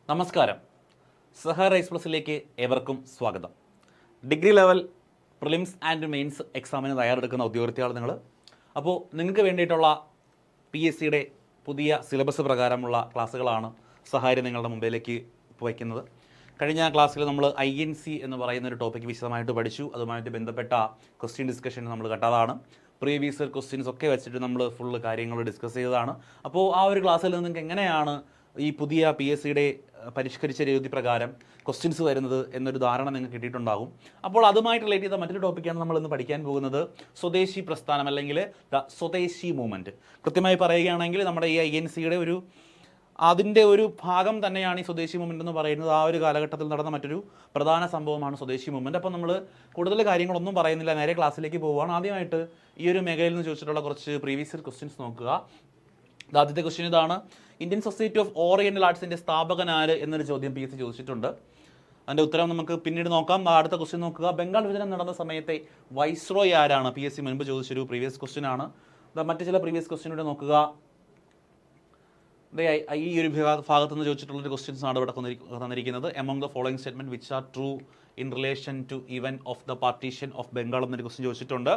നമസ്കാരം. സഹ റൈസ് പ്ലസിലേക്ക് ഏവർക്കും സ്വാഗതം. Degree level prelims and mains എക്സാമിന് തയ്യാറെടുക്കുന്ന ഉദ്യോഗാർത്ഥികളാണ് നിങ്ങൾ. അപ്പോൾ നിങ്ങൾക്ക് വേണ്ടിയിട്ടുള്ള PSCയുടെ പുതിയ സിലബസ് പ്രകാരമുള്ള ക്ലാസ്സുകളാണ് സഹാരി നിങ്ങളുടെ മുമ്പിലേക്ക് വയ്ക്കുന്നത്. കഴിഞ്ഞ ക്ലാസ്സിൽ നമ്മൾ INC എന്ന് പറയുന്ന ഒരു ടോപ്പിക്ക് വിശദമായിട്ട് പഠിച്ചു. അതുമായിട്ട് ബന്ധപ്പെട്ട ക്വസ്റ്റ്യൻ ഡിസ്കഷൻ നമ്മൾ കണ്ടതാണ്. പ്രീവിയസ് ഇയർ ക്വസ്റ്റ്യൻസ് ഒക്കെ വെച്ചിട്ട് നമ്മൾ ഫുള്ള് കാര്യങ്ങൾ ഡിസ്കസ് ചെയ്തതാണ്. അപ്പോൾ ആ ഒരു ക്ലാസ്സിൽ നിങ്ങൾക്ക് എങ്ങനെയാണ് ഈ പുതിയ PSCയുടെ പരിഷ്കരിച്ച രീതി പ്രകാരം ക്വസ്റ്റ്യൻസ് വരുന്നത് എന്നൊരു ധാരണ നിങ്ങൾക്ക് കിട്ടിയിട്ടുണ്ടാകും. അപ്പോൾ അതുമായിട്ട് റിലേറ്റ് ചെയ്ത മറ്റൊരു ടോപ്പിക്കാണ് നമ്മൾ ഇന്ന് പഠിക്കാൻ പോകുന്നത്, സ്വദേശി പ്രസ്ഥാനം അല്ലെങ്കിൽ ദ സ്വദേശി മൂവ്മെൻറ്റ്. കൃത്യമായി പറയുകയാണെങ്കിൽ നമ്മുടെ ഈ INCയുടെ അതിൻ്റെ ഒരു ഭാഗം തന്നെയാണ് ഈ സ്വദേശി മൂവ്മെൻ്റ് എന്ന് പറയുന്നത്. ആ ഒരു കാലഘട്ടത്തിൽ നടന്ന മറ്റൊരു പ്രധാന സംഭവമാണ് സ്വദേശി മൂവ്മെൻറ്റ്. അപ്പോൾ നമ്മൾ കൂടുതൽ കാര്യങ്ങളൊന്നും പറയുന്നില്ല, നേരെ ക്ലാസ്സിലേക്ക് പോവുകയാണ്. ആദ്യമായിട്ട് ഈ ഒരു മേഖലയിൽ നിന്ന് ചോദിച്ചിട്ടുള്ള കുറച്ച് പ്രീവിയസ് ഇയർ ക്വസ്റ്റ്യൻസ് നോക്കുക. ആദ്യത്തെ ക്വസ്റ്റ്യൻ ഇതാണ്: ഇന്ത്യൻ സൊസൈറ്റി ഓഫ് ഓറിയന്റൽ ആർട്സിൻ്റെ സ്ഥാപകൻ ആര് എന്നൊരു ചോദ്യം PSC ചോദിച്ചിട്ടുണ്ട്. അതിൻ്റെ ഉത്തരം നമുക്ക് പിന്നീട് നോക്കാം. അടുത്ത ക്വസ്റ്റ്യൻ നോക്കുക: ബംഗാൾ വിഭജനം നടന്ന സമയത്തെ വൈസ്രോയ് ആരാണ്? PSC മുൻപ് ചോദിച്ചൊരു പ്രീവിയസ് ക്വസ്റ്റ്യൻ ആണ്. മറ്റ് ചില പ്രീവിയസ് ക്വസ്റ്റ്യനൂടെ നോക്കുക. ഈ ഒരു ഭാഗത്ത് നിന്ന് ചോദിച്ചിട്ടുള്ളൊരു ക്വസ്റ്റ്യൻസ് ആണ് ഇവിടെ തന്നിരിക്കുന്നത്. Among the following statement which are true in relation to event of the partition of Bengal എന്നൊരു ക്വസ്റ്റ്യൻ ചോദിച്ചിട്ടുണ്ട്.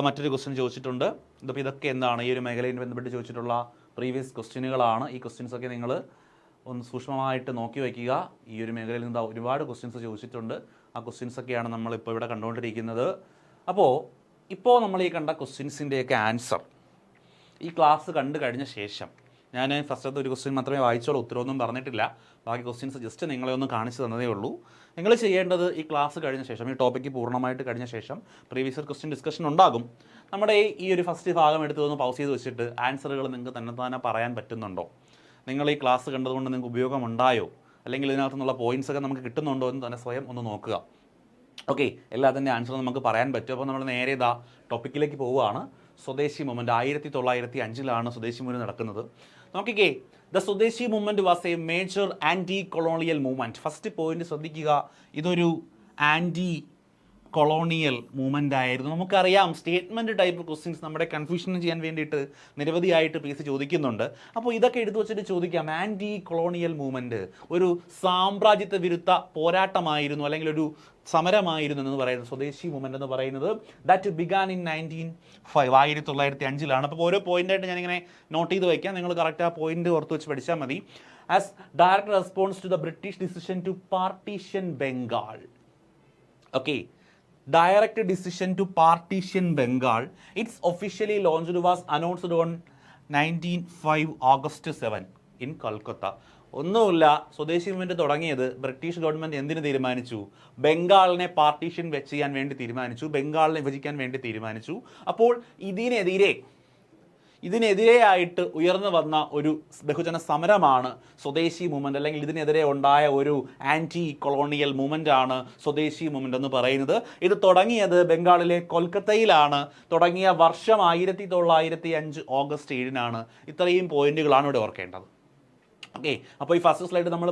മറ്റൊരു ക്വസ്റ്റ്യൻ ചോദിച്ചിട്ടുണ്ട്. അപ്പോൾ ഇതൊക്കെ എന്താണ് ഈ ഒരു മേഖലയുമായി ബന്ധപ്പെട്ട് ചോദിച്ചിട്ടുള്ള പ്രീവിയസ് ക്വസ്റ്റ്യനുകളാണ്. ഈ ക്വസ്റ്റ്യൻസൊക്കെ നിങ്ങൾ ഒന്ന് സൂക്ഷ്മമായിട്ട് നോക്കി വയ്ക്കുക. ഈ ഒരു മേഖലയിൽ നിന്ന് ഒരുപാട് ക്വസ്റ്റ്യൻസ് ചോദിച്ചിട്ടുണ്ട്. ആ ക്വസ്റ്റ്യൻസൊക്കെയാണ് നമ്മളിപ്പോൾ ഇവിടെ കണ്ടുകൊണ്ടിരിക്കുന്നത്. ഇപ്പോൾ നമ്മൾ ഈ കണ്ട ക്വസ്റ്റ്യൻസിൻ്റെയൊക്കെ ആൻസർ ഈ ക്ലാസ് കണ്ടു കഴിഞ്ഞ ശേഷം, ഞാൻ ഫസ്റ്റത്തെ ഒരു ക്വസ്റ്റ്യൻ മാത്രമേ വായിച്ചോളൂ, ഉത്തരവൊന്നും പറഞ്ഞിട്ടില്ല. ബാക്കി ക്വസ്റ്റ്യൻസ് ജസ്റ്റ് നിങ്ങളെ ഒന്ന് കാണിച്ചു തന്നതേ ഉള്ളൂ. നിങ്ങൾ ചെയ്യേണ്ടത് ഈ ക്ലാസ് കഴിഞ്ഞ ശേഷം, ഈ ടോപ്പിക്ക് പൂർണ്ണമായിട്ട് കഴിഞ്ഞ ശേഷം പ്രീവിയസ് ഇയർ ക്വസ്റ്റ്യൻ ഡിസ്കഷൻ ഉണ്ടാകും. നമ്മുടെ ഈ ഒരു ഫസ്റ്റ് ഭാഗം എടുത്തൊന്ന് പൗസ് ചെയ്ത് വെച്ചിട്ട് ആൻസറുകൾ നിങ്ങൾക്ക് തന്നെ പറയാൻ പറ്റുന്നുണ്ടോ, നിങ്ങൾ ഈ ക്ലാസ് കണ്ടതുകൊണ്ട് നിങ്ങൾക്ക് ഉപയോഗമുണ്ടായോ, അല്ലെങ്കിൽ ഇതിനകത്തു നിന്നുള്ള പോയിന്റ്സ് ഒക്കെ നമുക്ക് കിട്ടുന്നുണ്ടോ എന്ന് തന്നെ സ്വയം ഒന്ന് നോക്കുക. ഓക്കെ, എല്ലാത്തിൻ്റെ ആൻസർ നമുക്ക് പറയാൻ പറ്റും. അപ്പോൾ നമ്മൾ നേരെ ടോപ്പിക്കിലേക്ക് പോവുകയാണ്. സ്വദേശി മൂവ്മെൻറ്റ് 1905 സ്വദേശി മൂവ്മെൻറ്റ് നടക്കുന്നത്. നോക്കിക്കേ, the swadeshi movement was a major anti colonial movement. First point ശ്രദ്ധിക്കുക, ഇതൊരു ആൻറ്റി കൊളോണിയൽ മൂവ്മെൻ്റ് ആയിരുന്നു. നമുക്കറിയാം, സ്റ്റേറ്റ്മെൻറ്റ് ടൈപ്പ് ക്വസ്റ്റ്യൻസ് നമ്മുടെ കൺഫ്യൂഷൻ ചെയ്യാൻ വേണ്ടിയിട്ട് നിരവധിയായിട്ട് PSC ചോദിക്കുന്നുണ്ട്. അപ്പോൾ ഇതൊക്കെ എടുത്തു വെച്ചിട്ട് ചോദിക്കാം. ആൻറ്റി കൊളോണിയൽ മൂവ്മെൻറ്റ് ഒരു സാമ്രാജ്യത്വ വിരുദ്ധ പോരാട്ടമായിരുന്നു, അല്ലെങ്കിൽ ഒരു സമരമായിരുന്നു എന്ന് പറയുന്നത് സ്വദേശി മൂവ്മെൻറ്റ് എന്ന് പറയുന്നത്. That began in 1905 1905. അപ്പോൾ ഓരോ പോയിൻ്റായിട്ട് ഞാനിങ്ങനെ നോട്ട് ചെയ്ത് വയ്ക്കാം. നിങ്ങൾ കറക്റ്റ് ആ പോയിന്റ് ഓർത്ത് വെച്ച് പഠിച്ചാൽ മതി. As direct response to the British decision to partition Bengal. Okay, direct decision to partition Bengal. It's officially launched, was announced on 1905 August 7 in Kolkata. ഒന്നുമില്ല, സ്വദേശി മൂവ്മെൻറ്റ് തുടങ്ങിയത് ബ്രിട്ടീഷ് ഗവൺമെൻറ് എന്തിനു തീരുമാനിച്ചു? ബംഗാളിനെ പാർട്ടീഷൻ ചെയ്യാൻ വേണ്ടി തീരുമാനിച്ചു, ബംഗാളിനെ വിഭജിക്കാൻ വേണ്ടി തീരുമാനിച്ചു. അപ്പോൾ ഇതിനെതിരെയായിട്ട് ഉയർന്നു വന്ന ഒരു ബഹുജന സമരമാണ് സ്വദേശി മൂവ്മെൻറ്റ്, അല്ലെങ്കിൽ ഇതിനെതിരെ ഉണ്ടായ ഒരു ആൻറ്റി കൊളോണിയൽ മൂവ്മെൻ്റ് ആണ് സ്വദേശി മൂവ്മെൻ്റ് എന്ന് പറയുന്നത്. ഇത് തുടങ്ങിയത് ബംഗാളിലെ കൊൽക്കത്തയിലാണ്. തുടങ്ങിയ വർഷം 1905 ഓഗസ്റ്റ് 7. ഇത്രയും പോയിന്റുകളാണ് ഇവിടെ ഓർക്കേണ്ടത്. ഓക്കെ, അപ്പോൾ ഈ ഫസ്റ്റ് സ്ലൈഡ് നമ്മൾ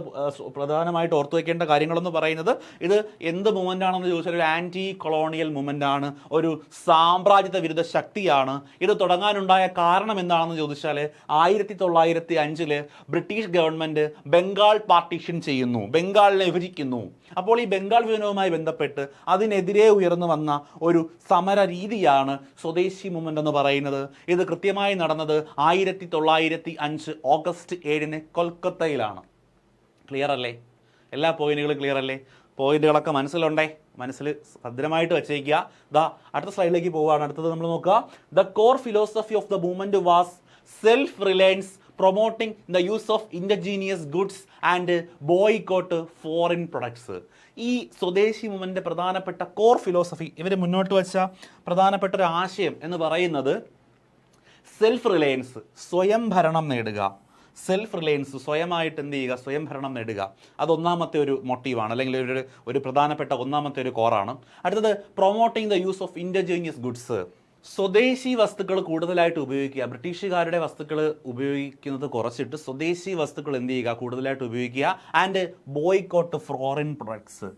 പ്രധാനമായിട്ട് ഓർത്തു വയ്ക്കേണ്ട കാര്യങ്ങളെന്ന് പറയുന്നത്, ഇത് എന്ത് മൂവ്മെൻ്റ് ആണെന്ന് ചോദിച്ചാൽ ഒരു ആൻറ്റി കൊളോണിയൽ മൂവ്മെൻ്റ് ആണ്, ഒരു സാമ്രാജ്യത്വ വിരുദ്ധ ശക്തിയാണ്. ഇത് തുടങ്ങാനുണ്ടായ കാരണം എന്താണെന്ന് ചോദിച്ചാൽ 1905 ബ്രിട്ടീഷ് ഗവൺമെൻറ് ബംഗാൾ പാർട്ടീഷൻ ചെയ്യുന്നു, ബംഗാളിനെ വിഭജിക്കുന്നു. അപ്പോൾ ഈ ബംഗാൾ വിഭജനവുമായി ബന്ധപ്പെട്ട് അതിനെതിരെ ഉയർന്നു വന്ന ഒരു സമര രീതിയാണ് സ്വദേശി മൂവ്മെൻ്റ് എന്ന് പറയുന്നത്. ഇത് കൃത്യമായി നടന്നത് 1905 ഓഗസ്റ്റ് 7 കൊൽക്കത്തയിലാണ്. ക്ലിയർ അല്ലേ? എല്ലാ പോയിന്റുകളും ക്ലിയർ അല്ലേ? പോയിന്റുകളൊക്കെ മനസ്സിൽ ഭദ്രമായിട്ട് വെച്ചേക്കുക. അടുത്ത സ്ലൈഡിലേക്ക് പോവുകയാണ്. അടുത്തത് നമ്മൾ നോക്കുക. The core philosophy of the movement was self reliance, promoting the use of indigenous goods and boycott foreign products. ഈ സ്വദേശി മൂവ്മെൻറ്റിൻ്റെ പ്രധാനപ്പെട്ട കോർ ഫിലോസഫി, ഇവർ മുന്നോട്ട് വെച്ച പ്രധാനപ്പെട്ട ഒരു ആശയം എന്ന് പറയുന്നത് സെൽഫ് റിലയൻസ്, സ്വയം ഭരണം നേടുക. സെൽഫ് റിലയൻസ്, സ്വയമായിട്ട് എന്ത് ചെയ്യുക, സ്വയം ഭരണം നേടുക. അതൊന്നാമത്തെ ഒരു മോട്ടീവാണ്, അല്ലെങ്കിൽ ഒരു പ്രധാനപ്പെട്ട ഒന്നാമത്തെ ഒരു കോറാണ്. അടുത്തത് promoting the use of indigenous goods, സ്വദേശി വസ്തുക്കൾ കൂടുതലായിട്ട് ഉപയോഗിക്കുക. ബ്രിട്ടീഷുകാരുടെ വസ്തുക്കൾ ഉപയോഗിക്കുന്നത് കുറച്ചിട്ട് സ്വദേശി വസ്തുക്കൾ എന്ത് ചെയ്യുക, കൂടുതലായിട്ട് ഉപയോഗിക്കുക. And boycott foreign products,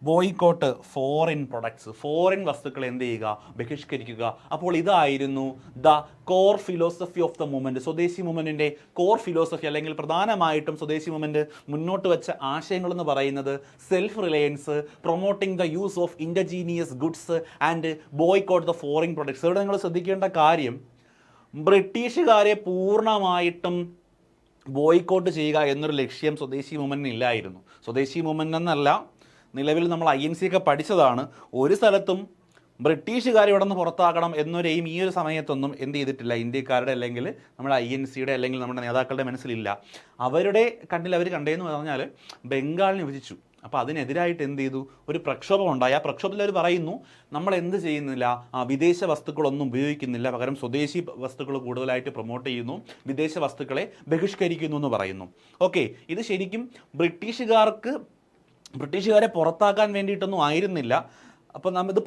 boycott foreign products, foreign വസ്തുക്കൾ എന്ത് ചെയ്യുക, ബഹിഷ്കരിക്കുക. അപ്പോൾ ഇതായിരുന്നു the core philosophy of the movement. സ്വദേശി മൂവ്മെൻറ്റിൻ്റെ കോർ ഫിലോസഫി അല്ലെങ്കിൽ പ്രധാനമായിട്ടും സ്വദേശി മൂവ്മെൻറ്റ് മുന്നോട്ട് വെച്ച ആശയങ്ങളെന്ന് പറയുന്നത് self reliance, promoting the use of indigenous goods and boycott the foreign products. ഇവിടെ നിങ്ങൾ ശ്രദ്ധിക്കേണ്ട കാര്യം, ബ്രിട്ടീഷുകാരെ പൂർണ്ണമായിട്ടും ബോയ്ക്കോട്ട് ചെയ്യുക എന്നൊരു ലക്ഷ്യം സ്വദേശി മൂവ്മെൻറ്റിന് ഇല്ലായിരുന്നു. സ്വദേശി മൂവ്മെൻറ്റ് എന്നല്ല, നിലവിൽ നമ്മൾ INC ഒക്കെ പഠിച്ചതാണ്, ഒരു സ്ഥലത്തും ബ്രിട്ടീഷുകാരെ ഇവിടെ നിന്ന് പുറത്താക്കണം എന്നൊരു എയിം ഈ ഒരു സമയത്തൊന്നും എന്ത് ചെയ്തിട്ടില്ല, ഇന്ത്യക്കാരുടെ അല്ലെങ്കിൽ നമ്മുടെ INCയുടെ അല്ലെങ്കിൽ നമ്മുടെ നേതാക്കളുടെ മനസ്സിലില്ല. അവരുടെ കണ്ണിൽ അവർ കണ്ടതെന്ന് പറഞ്ഞാൽ ബംഗാളിനെ വിഭജിച്ചു. അപ്പോൾ അതിനെതിരായിട്ട് എന്ത് ചെയ്തു, ഒരു പ്രക്ഷോഭം ഉണ്ടായി. ആ പ്രക്ഷോഭത്തിൽ അവർ പറയുന്നു, നമ്മൾ എന്ത് ചെയ്യുന്നില്ല, വിദേശ വസ്തുക്കളൊന്നും ഉപയോഗിക്കുന്നില്ല, പകരം സ്വദേശി വസ്തുക്കൾ കൂടുതലായിട്ട് പ്രൊമോട്ട് ചെയ്യുന്നു, വിദേശ വസ്തുക്കളെ ബഹിഷ്കരിക്കുന്നു എന്ന് പറയുന്നു. ഓക്കെ, ഇത് ശരിക്കും ബ്രിട്ടീഷുകാരെ പുറത്താക്കാൻ വേണ്ടിയിട്ടൊന്നും ആയിരുന്നില്ല. അപ്പോൾ നമ്മൾ ഇത്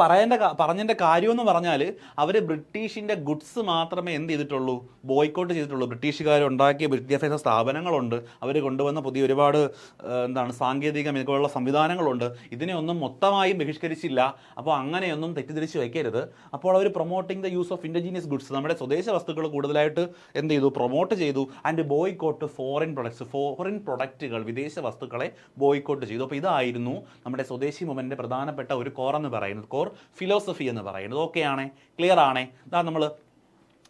പറഞ്ഞതിൻ്റെ കാര്യമെന്ന് പറഞ്ഞാൽ അവർ ബ്രിട്ടീഷിൻ്റെ ഗുഡ്സ് മാത്രമേ എന്ത് ചെയ്തിട്ടുള്ളൂ, ബോയ്ക്കോട്ട് ചെയ്തിട്ടുള്ളൂ. ബ്രിട്ടീഷുകാർ ഉണ്ടാക്കിയ വിദ്യാഭ്യാസ സ്ഥാപനങ്ങളുണ്ട്, അവർ കൊണ്ടുവന്ന പുതിയ ഒരുപാട് സാങ്കേതിക മികവുള്ള സംവിധാനങ്ങളുണ്ട്, ഇതിനെ ഒന്നും മൊത്തമായും ബഹിഷ്കരിച്ചില്ല. അപ്പോൾ അങ്ങനെയൊന്നും തെറ്റിദ്ധരിച്ച് വയ്ക്കരുത്. അപ്പോൾ അവർ promoting the use of indigenous goods, നമ്മുടെ സ്വദേശ വസ്തുക്കൾ കൂടുതലായിട്ട് എന്ത് ചെയ്തു, പ്രൊമോട്ട് ചെയ്തു. And boycott foreign products, foreign പ്രൊഡക്റ്റുകൾ, വിദേശ വസ്തുക്കളെ ബോയ്ക്കോട്ട് ചെയ്തു. അപ്പോൾ ഇതായിരുന്നു നമ്മുടെ സ്വദേശി മൂവ്മെൻറ്റിൻ്റെ പ്രധാനപ്പെട്ട ഒരു കോർ എന്ന് പറയുന്നത്, കോർ ഫിലോസഫി എന്ന് പറയുന്നത്. ഓക്കെയാണ്, ക്ലിയർ ആണ്. ഇതാ നമ്മൾ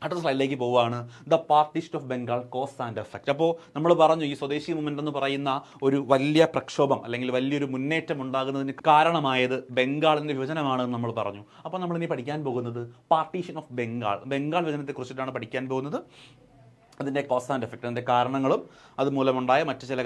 അടുത്ത സ്ലൈഡിലേക്ക് പോവുകയാണ്. The partition of Bengal, cause and effect. അപ്പോൾ നമ്മൾ പറഞ്ഞു, ഈ സ്വദേശി മൂവ്മെൻ്റ് എന്ന് പറയുന്ന ഒരു വലിയ പ്രക്ഷോഭം അല്ലെങ്കിൽ വലിയൊരു മുന്നേറ്റം ഉണ്ടാകുന്നതിന് കാരണമായത് ബംഗാളിൻ്റെ വിഭജനമാണെന്ന് നമ്മൾ പറഞ്ഞു. അപ്പോൾ നമ്മളിനി പഠിക്കാൻ പോകുന്നത് പാർട്ടീഷൻ ഓഫ് ബംഗാൾ, ബംഗാൾ വിഭജനത്തെക്കുറിച്ചിട്ടാണ് പഠിക്കാൻ പോകുന്നത്. അതിൻ്റെ കോസ് ആൻഡ് എഫക്റ്റ്, അതിൻ്റെ കാരണങ്ങളും അതുമൂലമുണ്ടായ മറ്റു ചില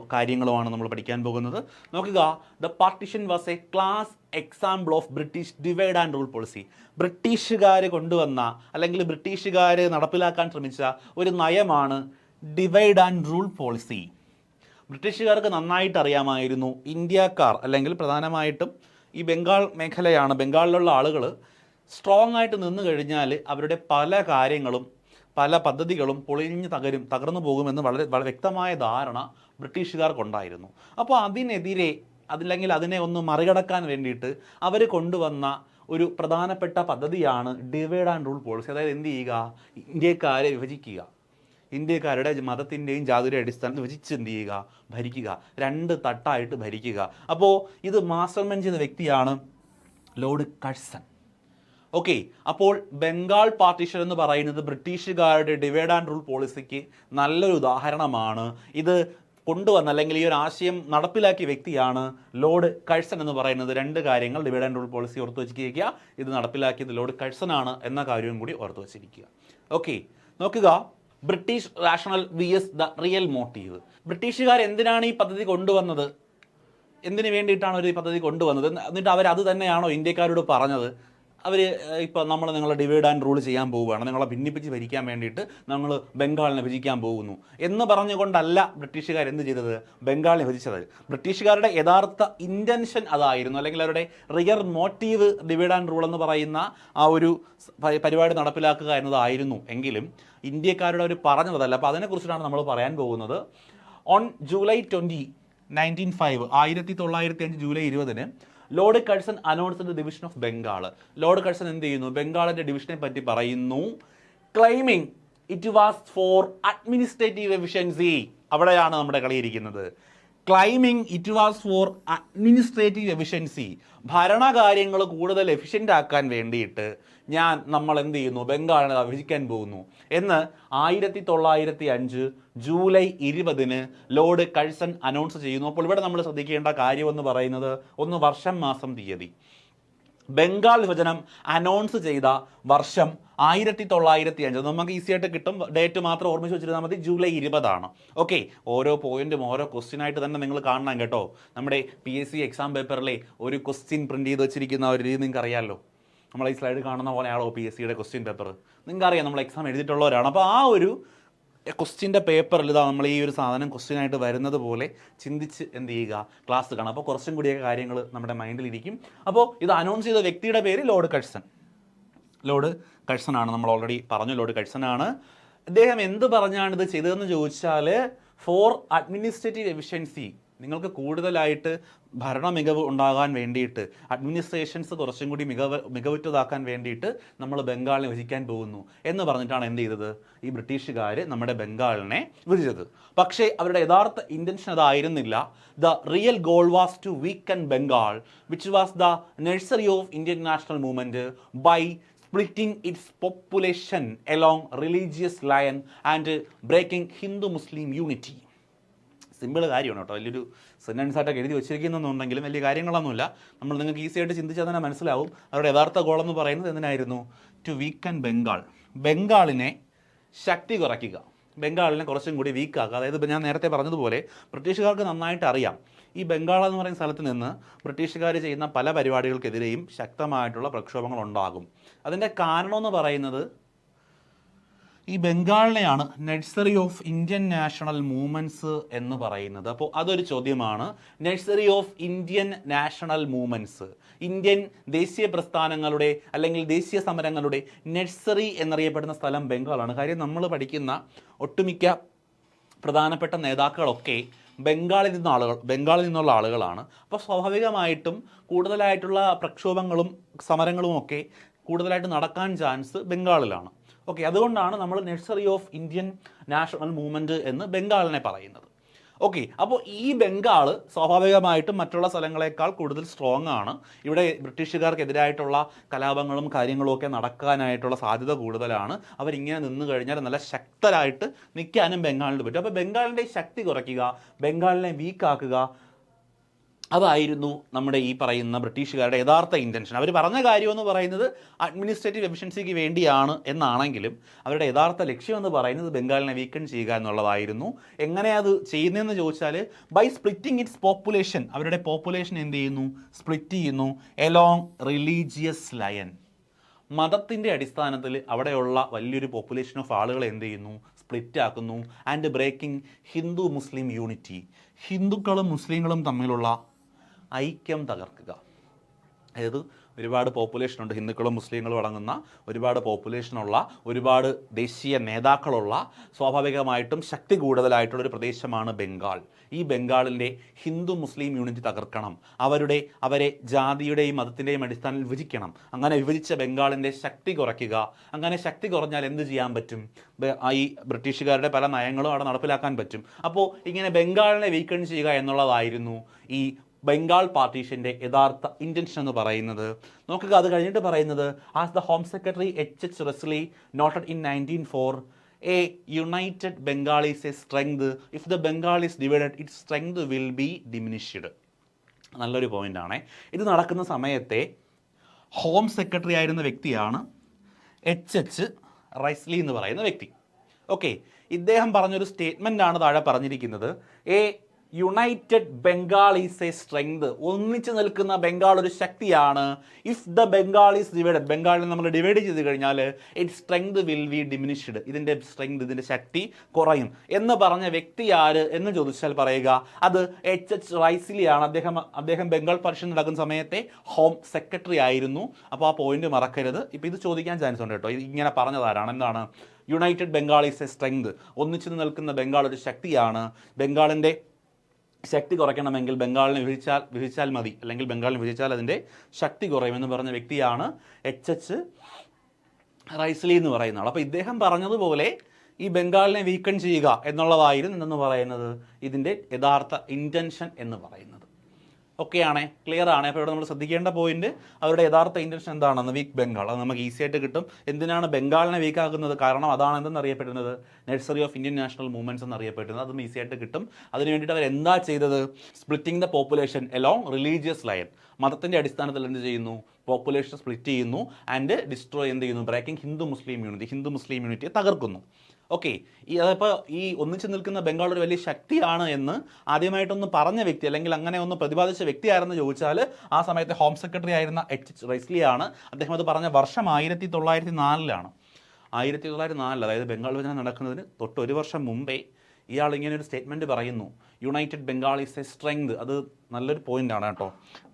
കാര്യങ്ങളുമാണ് നമ്മൾ പഠിക്കാൻ പോകുന്നത്. നോക്കുക, the partition was A class example of British divide and rule policy. ബ്രിട്ടീഷുകാർ കൊണ്ടുവന്ന അല്ലെങ്കിൽ ബ്രിട്ടീഷുകാർ നടപ്പിലാക്കാൻ ശ്രമിച്ച ഒരു നയമാണ് ഡിവൈഡ് ആൻഡ് റൂൾ പോളിസി. ബ്രിട്ടീഷുകാർക്ക് നന്നായിട്ട് അറിയാമായിരുന്നു, ഇന്ത്യക്കാർ അല്ലെങ്കിൽ പ്രധാനമായിട്ടും ഈ ബംഗാൾ മേഖലയാണ്, ബംഗാളിലുള്ള ആളുകൾ സ്ട്രോങ് ആയിട്ട് നിന്ന് കഴിഞ്ഞാൽ അവരുടെ പല കാര്യങ്ങളും പല പദ്ധതികളും പൊളിഞ്ഞ് തകർന്നു പോകുമെന്ന് വളരെ വ്യക്തമായ ധാരണ ബ്രിട്ടീഷുകാർക്കുണ്ടായിരുന്നു. അപ്പോൾ അല്ലെങ്കിൽ അതിനെ ഒന്ന് മറികടക്കാൻ വേണ്ടിയിട്ട് അവർ കൊണ്ടുവന്ന ഒരു പ്രധാനപ്പെട്ട പദ്ധതിയാണ് ഡിവൈഡ് ആൻഡ് റൂൾ പോളിസി. അതായത് എന്ത് ചെയ്യുക, ഇന്ത്യക്കാരെ വിഭജിക്കുക, ഇന്ത്യക്കാരുടെ മതത്തിൻ്റെയും ജാതിയുടെയും അടിസ്ഥാനത്തിൽ വിഭജിച്ച് എന്ത് ചെയ്യുക, ഭരിക്കുക, 2 തട്ടായിട്ട് ഭരിക്കുക. അപ്പോൾ ഇത് മാസ്റ്റർമൈൻഡ് ചെയ്ത വ്യക്തിയാണ് ലോർഡ് കഴ്സൺ. ഓക്കെ, അപ്പോൾ ബംഗാൾ പാർട്ടീഷൻ എന്ന് പറയുന്നത് ബ്രിട്ടീഷുകാരുടെ ഡിവൈഡ് ആൻഡ് റൂൾ പോളിസിക്ക് നല്ലൊരു ഉദാഹരണമാണ്. ഇത് കൊണ്ടുവന്ന അല്ലെങ്കിൽ ഈ ഒരു ആശയം നടപ്പിലാക്കിയ വ്യക്തിയാണ് ലോർഡ് കഴ്സൺ എന്ന് പറയുന്നത്. 2 കാര്യങ്ങൾ, ഡിവൈഡ് ആൻഡ് റൂൾ പോളിസി ഓർത്ത് വെച്ചിരിക്കുക, ഇത് നടപ്പിലാക്കിയത് ലോർഡ് കഴ്സൺ ആണ് എന്ന കാര്യവും കൂടി ഓർത്ത് വെച്ചിരിക്കുക. ഓക്കെ, നോക്കുക, British rational vs the real motive. ബ്രിട്ടീഷുകാർ എന്തിനാണ് ഈ പദ്ധതി കൊണ്ടുവന്നത്, എന്തിനു വേണ്ടിയിട്ടാണ് ഒരു പദ്ധതി കൊണ്ടുവന്നത്, എന്നിട്ട് അവർ അത് തന്നെയാണോ ഇന്ത്യക്കാരോട് പറഞ്ഞത്? അവർ ഇപ്പോൾ നിങ്ങളെ ഡിവൈഡ് ആൻഡ് റൂൾ ചെയ്യാൻ പോവുകയാണ്, നിങ്ങളെ ഭിന്നിപ്പിച്ച് ഭരിക്കാൻ വേണ്ടിയിട്ട് നമ്മൾ ബംഗാളിനെ ഭജിക്കാൻ പോകുന്നു എന്ന് പറഞ്ഞുകൊണ്ടല്ല ബ്രിട്ടീഷുകാർ എന്ത് ചെയ്തത്, ബംഗാളിനെ ഭജിച്ചത്. ബ്രിട്ടീഷുകാരുടെ യഥാർത്ഥ ഇൻറ്റൻഷൻ അതായിരുന്നു, അല്ലെങ്കിൽ അവരുടെ real motive divide and rule എന്ന് പറയുന്ന ആ ഒരു പരിപാടി നടപ്പിലാക്കുക എന്നതായിരുന്നു. എങ്കിലും ഇന്ത്യക്കാരുടെ അവർ പറഞ്ഞതല്ല. അപ്പോൾ അതിനെക്കുറിച്ചിട്ടാണ് നമ്മൾ പറയാൻ പോകുന്നത്. On July 20, 1905, 1905 July 20 Lord Curzon announced the division of Bengal. Lord Curzon എന്ത് ചെയ്യുന്നു, ബംഗാളിൻ്റെ ഡിവിഷനെ പറ്റി പറയുന്നു. Claiming it was for administrative efficiency. അവിടെയാണ് നമ്മുടെ കളിയിരിക്കുന്നത്. Claiming it was for administrative efficiency, ഭരണകാര്യങ്ങൾ കൂടുതൽ എഫിഷ്യൻ്റ് ആക്കാൻ വേണ്ടിയിട്ട് നമ്മൾ എന്ത് ചെയ്യുന്നു, ബംഗാളിനെ വിഭജിക്കാൻ പോകുന്നു എന്ന് 1905 ജൂലൈ 20 ലോർഡ് കഴ്സൺ അനൗൺസ് ചെയ്യുന്നു. അപ്പോൾ ഇവിടെ നമ്മൾ ശ്രദ്ധിക്കേണ്ട കാര്യമെന്ന് പറയുന്നത്, ഒന്ന് വർഷം, മാസം, തീയതി. ബംഗാൾ വിഭജനം അനൗൺസ് ചെയ്ത വർഷം 1905. നമുക്ക് ഈസി ആയിട്ട് കിട്ടും, ഡേറ്റ് മാത്രം ഓർമ്മിച്ച് വെച്ചിരുന്നാൽ മതി. ജൂലൈ 20 ഓക്കെ, ഓരോ പോയിന്റും ഓരോ ക്വസ്റ്റ്യനായിട്ട് തന്നെ നിങ്ങൾ കാണണം കേട്ടോ. നമ്മുടെ PSC എക്സാം പേപ്പറിലെ ഒരു ക്വസ്റ്റ്യൻ പ്രിന്റ് ചെയ്ത് വെച്ചിരിക്കുന്ന ഒരു രീതി നിങ്ങൾക്ക് അറിയാമല്ലോ. നമ്മൾ ഈ സ്ലൈഡ് കാണുന്ന പോലെയാണോ PSCയുടെ ക്വസ്റ്റ്യൻ പേപ്പർ? നിങ്ങൾക്കറിയാം, നമ്മൾ എക്സാം എഴുതിയിട്ടുള്ളവരാണ്. അപ്പോൾ ആ ഒരു ക്വസ്റ്റ്യൻ്റെ പേപ്പറിൽ ഇതാ നമ്മൾ ഈ ഒരു സാധനം ക്വസ്റ്റ്യനായിട്ട് വരുന്നത് പോലെ ചിന്തിച്ച് എന്ത് ചെയ്യുക, ക്ലാസ് കാണാം. അപ്പോൾ കുറച്ചും കൂടിയൊക്കെ കാര്യങ്ങൾ നമ്മുടെ മൈൻഡിലിരിക്കും. അപ്പോൾ ഇത് അനൗൺസ് ചെയ്ത വ്യക്തിയുടെ പേര് ലോർഡ് കഴ്സൺ. ലോർഡ് കഴ്സൺ ആണ്, നമ്മൾ ഓൾറെഡി പറഞ്ഞു, ലോർഡ് കഴ്സൺ ആണ്. അദ്ദേഹം എന്ത് പറഞ്ഞാണ് ഇത് ചെയ്തതെന്ന് ചോദിച്ചാൽ, ഫോർ അഡ്മിനിസ്ട്രേറ്റീവ് എഫിഷ്യൻസി, നിങ്ങൾക്ക് കൂടുതലായിട്ട് ഭരണ മികവ് ഉണ്ടാകാൻ വേണ്ടിയിട്ട്, അഡ്മിനിസ്ട്രേഷൻസ് കുറച്ചും കൂടി മികവുറ്റതാക്കാൻ വേണ്ടിയിട്ട് നമ്മൾ ബംഗാളിനെ വിഭജിക്കാൻ പോകുന്നു എന്ന് പറഞ്ഞിട്ടാണ് എന്ത് ചെയ്തത്, ഈ ബ്രിട്ടീഷുകാർ നമ്മുടെ ബംഗാളിനെ വിഭജിച്ചത്. പക്ഷേ അവരുടെ യഥാർത്ഥ ഇൻറ്റൻഷൻ അതായിരുന്നില്ല. The real goal was to weaken Bengal, which was the nursery of Indian national movement by splitting its population along religious line and breaking Hindu-Muslim unity. Simple കാര്യമാണ് കേട്ടോ, വലിയൊരു സെൻറ്റൻസ് ആയിട്ടൊക്കെ എഴുതി വെച്ചിരിക്കുന്നുണ്ടെങ്കിലും വലിയ കാര്യങ്ങളൊന്നുമില്ല. നമ്മൾ നിങ്ങൾക്ക് ഈസി ആയിട്ട് ചിന്തിച്ചാൽ തന്നെ മനസ്സിലാവും. അവരുടെ യഥാർത്ഥ ഗോളെന്ന് പറയുന്നത് എന്തിനായിരുന്നു? ടു വീക്കൻ ബംഗാൾ, ബംഗാളിനെ ശക്തി കുറയ്ക്കുക, ബംഗാളിനെ കുറച്ചും കൂടി വീക്കാക്കുക. അതായത് ഇപ്പോൾ ഞാൻ നേരത്തെ പറഞ്ഞതുപോലെ ബ്രിട്ടീഷുകാർക്ക് നന്നായിട്ട് അറിയാം ഈ ബംഗാൾ എന്ന് പറയുന്ന സ്ഥലത്ത് നിന്ന് ബ്രിട്ടീഷുകാർ ചെയ്യുന്ന പല പരിപാടികൾക്കെതിരെയും ശക്തമായിട്ടുള്ള പ്രക്ഷോഭങ്ങൾ ഉണ്ടാകും. അതിൻ്റെ കാരണം എന്ന് പറയുന്നത് ഈ ബംഗാളിനെയാണ് nursery of Indian national movements എന്ന് പറയുന്നത്. അപ്പോൾ അതൊരു ചോദ്യമാണ്. Nursery of Indian national movements, Indian ദേശീയ പ്രസ്ഥാനങ്ങളുടെ അല്ലെങ്കിൽ ദേശീയ സമരങ്ങളുടെ നഴ്സറി എന്നറിയപ്പെടുന്ന സ്ഥലം ബംഗാളാണ്. കാര്യം നമ്മൾ പഠിക്കുന്ന ഒട്ടുമിക്ക പ്രധാനപ്പെട്ട നേതാക്കളൊക്കെ ബംഗാളിൽ നിന്നുള്ള ആളുകളാണ്. അപ്പോൾ സ്വാഭാവികമായിട്ടും കൂടുതലായിട്ടുള്ള പ്രക്ഷോഭങ്ങളും സമരങ്ങളും ഒക്കെ കൂടുതലായിട്ട് നടക്കാൻ ചാൻസ് ബംഗാളിലാണ്. ഓക്കെ, അതുകൊണ്ടാണ് നമ്മൾ nursery of Indian national movement എന്ന് ബംഗാളിനെ പറയുന്നത്. ഓക്കെ, അപ്പോൾ ഈ ബംഗാൾ സ്വാഭാവികമായിട്ടും മറ്റുള്ള സ്ഥലങ്ങളെക്കാൾ കൂടുതൽ സ്ട്രോങ് ആണ്. ഇവിടെ ബ്രിട്ടീഷുകാർക്കെതിരായിട്ടുള്ള കലാപങ്ങളും കാര്യങ്ങളും ഒക്കെ നടക്കാനായിട്ടുള്ള സാധ്യത കൂടുതലാണ്. അവരിങ്ങനെ നിന്ന് കഴിഞ്ഞാൽ നല്ല ശക്തരായിട്ട് നിൽക്കാനും ബംഗാളിന് പറ്റും. അപ്പോൾ ബംഗാളിൻ്റെ ശക്തി കുറയ്ക്കുക, ബംഗാളിനെ വീക്കാക്കുക, അതായിരുന്നു നമ്മുടെ ഈ പറയുന്ന ബ്രിട്ടീഷുകാരുടെ യഥാർത്ഥ ഇൻറ്റൻഷൻ. അവർ പറഞ്ഞ കാര്യമെന്ന് പറയുന്നത് അഡ്മിനിസ്ട്രേറ്റീവ് എഫിഷ്യൻസിക്ക് വേണ്ടിയാണ് എന്നാണെങ്കിലും അവരുടെ യഥാർത്ഥ ലക്ഷ്യമെന്ന് പറയുന്നത് ബംഗാളിനെ വീക്കൺ ചെയ്യുക എന്നുള്ളതായിരുന്നു. എങ്ങനെ അത് ചെയ്യുന്നതെന്ന് ചോദിച്ചാൽ ബൈ സ്പ്ലിറ്റിംഗ് ഇറ്റ്സ് പോപ്പുലേഷൻ, അവരുടെ പോപ്പുലേഷൻ എന്ത് ചെയ്യുന്നു? സ്പ്ലിറ്റ് ചെയ്യുന്നു എലോങ് റിലീജിയസ് ലൈൻ, മതത്തിൻ്റെ അടിസ്ഥാനത്തിൽ അവിടെയുള്ള വലിയൊരു പോപ്പുലേഷൻ ഓഫ് ആളുകളെ എന്ത് ചെയ്യുന്നു? സ്പ്ലിറ്റ് ആക്കുന്നു. And breaking Hindu Muslim unity, ഹിന്ദുക്കളും മുസ്ലിങ്ങളും തമ്മിലുള്ള ഐക്യം തകർക്കുക. അതായത് ഒരുപാട് പോപ്പുലേഷനുണ്ട്, ഹിന്ദുക്കളും മുസ്ലിങ്ങളും അടങ്ങുന്ന ഒരുപാട് പോപ്പുലേഷനുള്ള, ഒരുപാട് ദേശീയ നേതാക്കളുള്ള, സ്വാഭാവികമായിട്ടും ശക്തി കൂടുതലായിട്ടുള്ളൊരു പ്രദേശമാണ് ബംഗാൾ. ഈ ബംഗാളിൻ്റെ ഹിന്ദു മുസ്ലിം യൂണിറ്റി തകർക്കണം, അവരെ ജാതിയുടെയും മതത്തിൻ്റെയും അടിസ്ഥാനത്തിൽ വിഭജിക്കണം. അങ്ങനെ വിഭജിച്ച ബംഗാളിൻ്റെ ശക്തി കുറയ്ക്കുക. അങ്ങനെ ശക്തി കുറഞ്ഞാൽ എന്ത് ചെയ്യാൻ പറ്റും? ഈ ബ്രിട്ടീഷുകാരുടെ പല നയങ്ങളും അവിടെ നടപ്പിലാക്കാൻ പറ്റും. അപ്പോൾ ഇങ്ങനെ ബംഗാളിനെ വീക്കൺ ചെയ്യുക എന്നുള്ളതായിരുന്നു ഈ ബംഗാൾ പാർട്ടീഷൻ്റെ യഥാർത്ഥ ഇൻറ്റൻഷൻ എന്ന് പറയുന്നത്. നോക്കുക, അത് കഴിഞ്ഞിട്ട് പറയുന്നത് as the home secretary H.H. Risley noted in 1904, a united Bengal is a strength, if the Bengal is divided its strength will be diminished. നല്ലൊരു പോയിൻ്റാണ്. ഇത് നടക്കുന്ന സമയത്തെ ഹോം സെക്രട്ടറി ആയിരുന്ന വ്യക്തിയാണ് H.H. റൈസ്ലി എന്ന് പറയുന്ന വ്യക്തി. ഓക്കെ, ഇദ്ദേഹം പറഞ്ഞൊരു സ്റ്റേറ്റ്മെൻ്റാണ് താഴെ പറഞ്ഞിരിക്കുന്നത്. United Bengal is a strength, ഒന്നിച്ച് നിൽക്കുന്ന ബംഗാൾ ഒരു ശക്തിയാണ്. If the Bengal is divided, ബംഗാളിനെ നമ്മൾ ഡിവൈഡ് ചെയ്ത് കഴിഞ്ഞാൽ it strength will be diminished, ഇതിൻ്റെ സ്ട്രെങ്ത്, ഇതിൻ്റെ ശക്തി കുറയും എന്ന് പറഞ്ഞ വ്യക്തി ആര് എന്ന് ചോദിച്ചാൽ പറയുക അത് H.H. റൈസ്ലിയാണ്. അദ്ദേഹം ബംഗാൾ പാർട്ടീഷൻ നടക്കുന്ന സമയത്തെ ഹോം സെക്രട്ടറി ആയിരുന്നു. അപ്പോൾ ആ പോയിന്റ് മറക്കരുത്. ഇപ്പോൾ ഇത് ചോദിക്കാൻ ചാൻസ് ഉണ്ട് കേട്ടോ. ഇങ്ങനെ പറഞ്ഞതാരാണ്? എന്താണ്? United Bengal is a strength, ഒന്നിച്ചു നിൽക്കുന്ന ബംഗാൾ ഒരു ശക്തിയാണ്. ബംഗാളിൻ്റെ ശക്തി കുറയ്ക്കണമെങ്കിൽ ബംഗാളിനെ വിഭജിച്ചാൽ മതി, അല്ലെങ്കിൽ ബംഗാളിനെ വിഭജിച്ചാൽ അതിൻ്റെ ശക്തി കുറയുമെന്ന് പറഞ്ഞ വ്യക്തിയാണ് H.H. റൈസ്ലി എന്ന് പറയുന്ന ആൾ. അപ്പോൾ ഇദ്ദേഹം പറഞ്ഞതുപോലെ ഈ ബംഗാളിനെ വീക്കൺ ചെയ്യുക എന്നുള്ളതായിരുന്നു എന്തെന്ന് പറയുന്നത് ഇതിൻ്റെ യഥാർത്ഥ ഇൻറ്റൻഷൻ എന്ന് പറയുന്നത്. ഒക്കെയാണ്, ക്ലിയർ ആണ്. അപ്പോൾ ഇവിടെ നമ്മൾ ശ്രദ്ധിക്കേണ്ട പോയിന്റ് അവരുടെ യഥാർത്ഥ ഇൻറ്റൻഷൻ എന്താണെന്ന്, വീക്ക് ബംഗാൾ. അത് നമുക്ക് ഈസി ആയിട്ട് കിട്ടും. എന്തിനാണ് ബംഗാളിനെ വീക്കാക്കുന്നത്? കാരണം അതാണ് എന്തെന്നറിയപ്പെടുന്നത് nursery of Indian national movements എന്നറിയപ്പെടുന്നത്. അതും ഈസി ആയിട്ട് കിട്ടും. അതിന് വേണ്ടിയിട്ട് അവർ എന്താ ചെയ്തത്? Splitting the population along religious line, മതത്തിൻ്റെ അടിസ്ഥാനത്തിൽ എന്ത് ചെയ്യുന്നു? പോപ്പുലേഷൻ സ്പ്ലിറ്റ് ചെയ്യുന്നു. ആൻഡ് ഡിസ്ട്രോയ് എന്ത് ചെയ്യുന്നു? ബ്രേക്കിംഗ് ഹിന്ദു മുസ്ലിം യൂണിറ്റിയെ തകർക്കുന്നു. ഓക്കെ, അതപ്പോൾ ഈ ഒന്നിച്ചു നിൽക്കുന്ന ബംഗാൾ ഒരു വലിയ ശക്തിയാണ് എന്ന് ആദ്യമായിട്ടൊന്ന് പറഞ്ഞ വ്യക്തി, അല്ലെങ്കിൽ അങ്ങനെ ഒന്ന് പ്രതിപാദിച്ച വ്യക്തി ആരെന്ന് ചോദിച്ചാൽ ആ സമയത്തെ ഹോം സെക്രട്ടറി ആയിരുന്ന H.H. റൈസ്ലിയാണ്. അദ്ദേഹം അത് പറഞ്ഞ വർഷം 1904. 1904, അതായത് ബംഗാൾ വിഭജനം നടക്കുന്നതിന് തൊട്ട് ഒരു വർഷം മുമ്പേ ഇയാൾ ഇങ്ങനെ ഒരു സ്റ്റേറ്റ്മെൻറ്റ് പറയുന്നു, United Bengal is a strength. അത് നല്ലൊരു പോയിൻ്റാണ് കേട്ടോ.